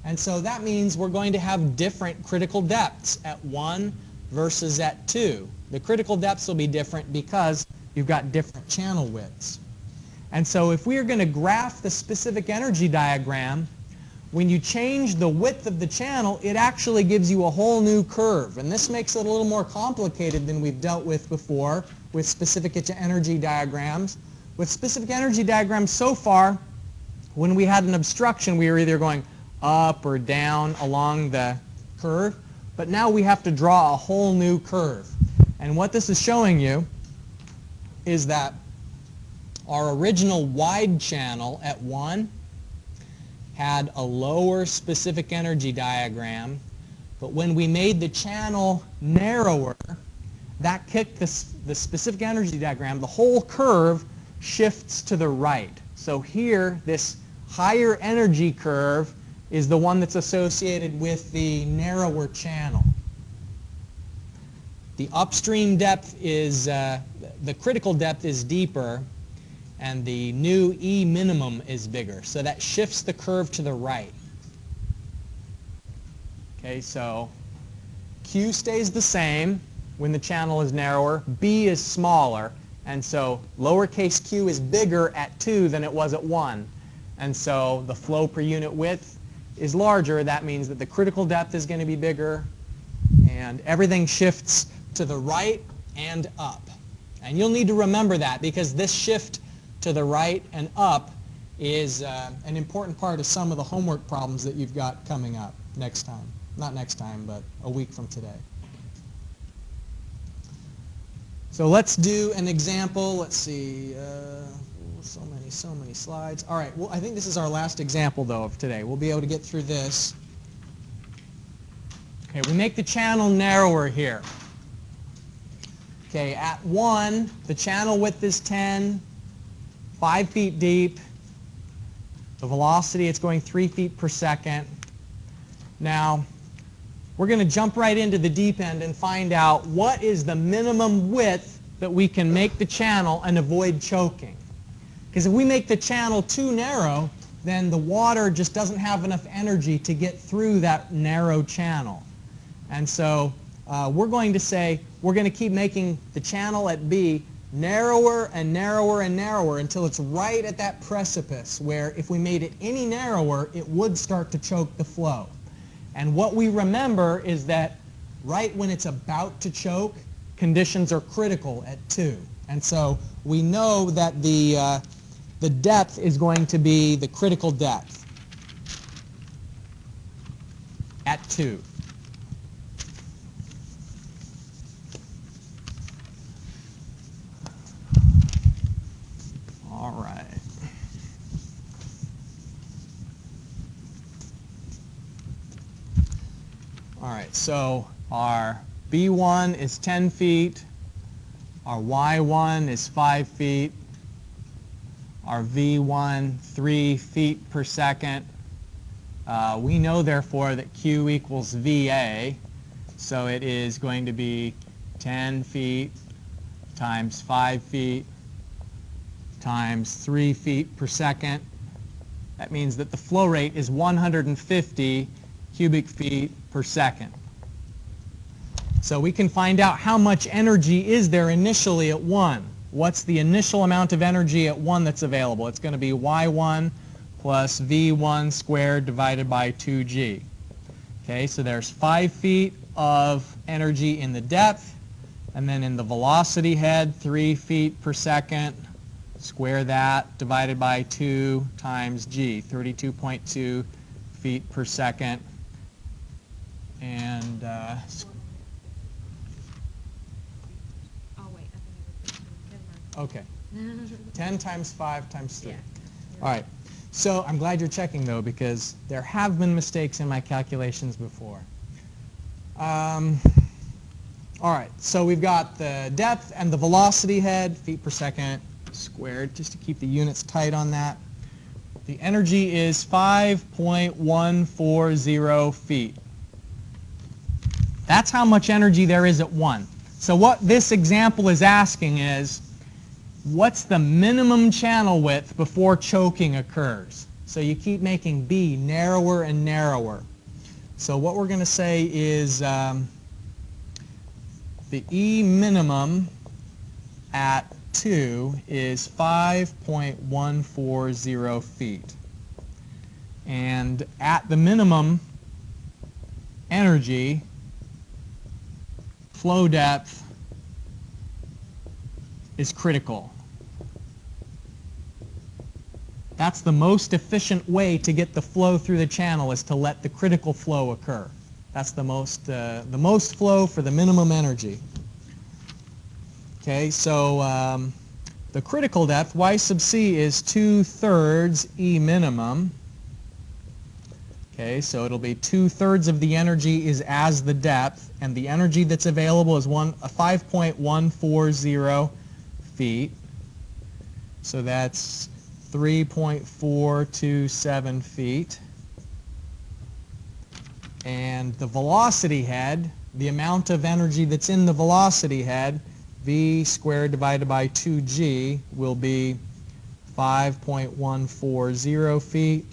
And so that means we're going to have different critical depths at 1 versus at 2. The critical depths will be different because you've got different channel widths. And so if we are going to graph the specific energy diagram, when you change the width of the channel, it actually gives you a whole new curve. And this makes it a little more complicated than we've dealt with before with specific energy diagrams. With specific energy diagrams so far, when we had an obstruction, we were either going up or down along the curve. But now we have to draw a whole new curve. And what this is showing you is that our original wide channel at 1 had a lower specific energy diagram, but when we made the channel narrower, that kicked the specific energy diagram, the whole curve shifts to the right. So here, this higher energy curve is the one that's associated with the narrower channel. The upstream depth is, the critical depth is deeper, and the new E minimum is bigger. So that shifts the curve to the right. Okay, so Q stays the same when the channel is narrower, B is smaller, and so lowercase q is bigger at 2 than it was at 1. And so the flow per unit width is larger. That means that the critical depth is going to be bigger, and everything shifts to the right and up. And you'll need to remember that, because this shift to the right and up is an important part of some of the homework problems that you've got coming up next time. Not next time, but a week from today. So let's do an example. Let's see. So many slides. All right. Well, I think this is our last example, though, of today. We'll be able to get through this. Okay, we make the channel narrower here. Okay, at 1, the channel width is 10, 5 feet deep. The velocity, it's going 3 feet per second. Now, we're going to jump right into the deep end and find out what is the minimum width that we can make the channel and avoid choking. Because if we make the channel too narrow, then the water just doesn't have enough energy to get through that narrow channel. And so we're going to say we're going to keep making the channel at B narrower and narrower and narrower until it's right at that precipice where if we made it any narrower, it would start to choke the flow. And what we remember is that right when it's about to choke, conditions are critical at 2. And so we know that the depth is going to be the critical depth at 2. All right. All right, so our B1 is 10 feet, our Y1 is 5 feet, our V1, 3 feet per second. We know, therefore, that Q equals VA, so it is going to be 10 feet times 5 feet times 3 feet per second. That means that the flow rate is 150 cubic feet per second. So we can find out how much energy is there initially at 1. What's the initial amount of energy at 1 that's available? It's going to be Y1 plus V1 squared divided by 2G. Okay, so there's 5 feet of energy in the depth, and then in the velocity head, 3 feet per second. Square that divided by 2 times G, 32.2 feet per second. And Oh, wait, I think I was never mind. okay, 10 times 5 times 3. Yeah. All right. So I'm glad you're checking, though, because there have been mistakes in my calculations before. All right. So we've got the depth and the velocity head, feet per second squared, just to keep the units tight on that. The energy is 5.140 feet. That's how much energy there is at 1. So what this example is asking is, what's the minimum channel width before choking occurs? So you keep making B narrower and narrower. So what we're going to say is the E minimum at 2 is 5.140 feet. And at the minimum energy, flow depth is critical. That's the most efficient way to get the flow through the channel, is to let the critical flow occur. That's the most flow for the minimum energy. Okay, so the critical depth, Y sub C, is 2/3 E minimum. Okay, so it'll be 2/3 of the energy is as the depth, and the energy that's available is 5.140 feet. So that's 3.427 feet. And the velocity head, the amount of energy that's in the velocity head, V squared divided by 2G, will be 5.140 feet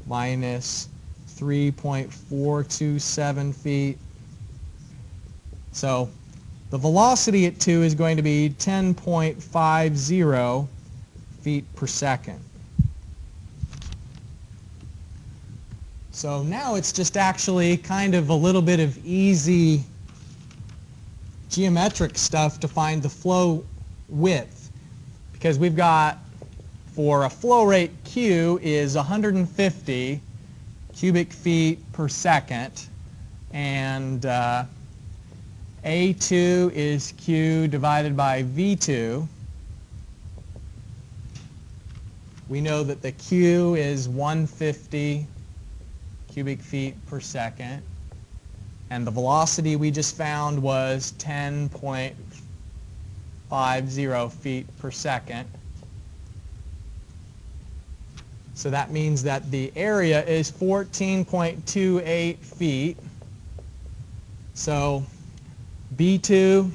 minus 3.427 feet. So the velocity at 2 is going to be 10.50 feet per second. So now it's just actually kind of a little bit of easy geometric stuff to find the flow width, because we've got, for a flow rate Q is 150 cubic feet per second, and A2 is Q divided by V2. We know that the Q is 150 cubic feet per second, and the velocity we just found was 10.50 feet per second. So that means that the area is 14.28 feet. So B2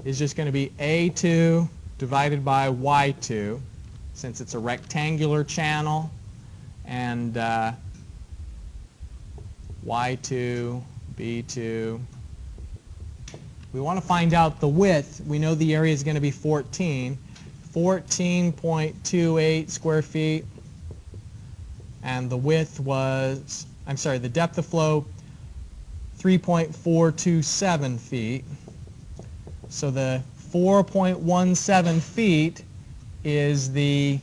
is just going to be A2 divided by Y2, since it's a rectangular channel, and Y2, B2. We want to find out the width. We know the area is going to be 14.28 square feet, and the width was, the depth of flow, 3.427 feet. So the 4.17 feet is the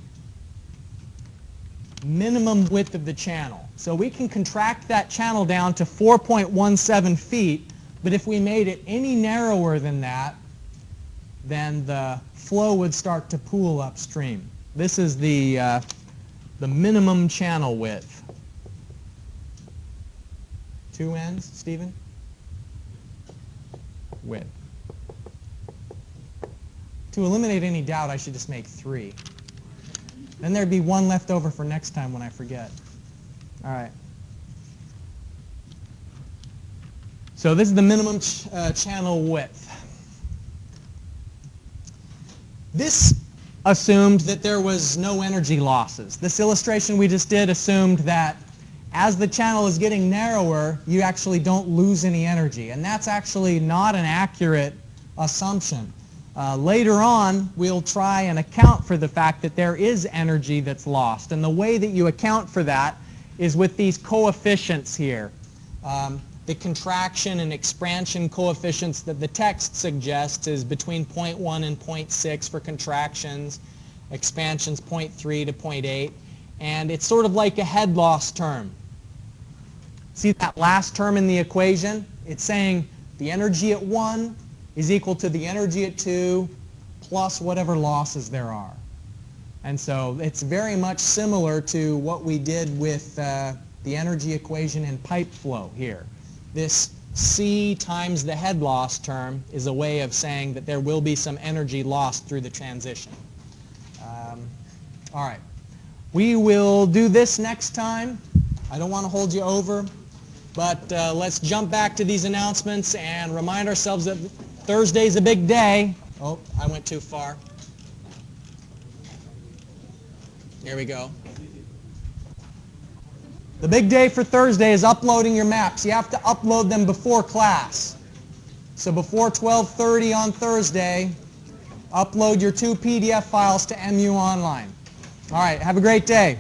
minimum width of the channel. So we can contract that channel down to 4.17 feet, but if we made it any narrower than that, then the flow would start to pool upstream. This is the minimum channel width. 2 ends, Stephen? Width. To eliminate any doubt, I should just make 3. Then there'd be 1 left over for next time when I forget. All right. So this is the minimum channel width. This assumed that there was no energy losses. This illustration we just did assumed that as the channel is getting narrower, you actually don't lose any energy. And that's actually not an accurate assumption. Later on, we'll try and account for the fact that there is energy that's lost. And the way that you account for that is with these coefficients here. The contraction and expansion coefficients that the text suggests is between 0.1 and 0.6 for contractions, expansions 0.3 to 0.8, and it's sort of like a head loss term. See that last term in the equation? It's saying the energy at 1 is equal to the energy at 2 plus whatever losses there are. And so it's very much similar to what we did with the energy equation in pipe flow here. This C times the head loss term is a way of saying that there will be some energy lost through the transition. All right. We will do this next time. I don't want to hold you over, but let's jump back to these announcements and remind ourselves that Thursday's a big day. Oh, I went too far. Here we go. The big day for Thursday is uploading your maps. You have to upload them before class. So before 12:30 on Thursday, upload your 2 PDF files to MU Online. All right, have a great day.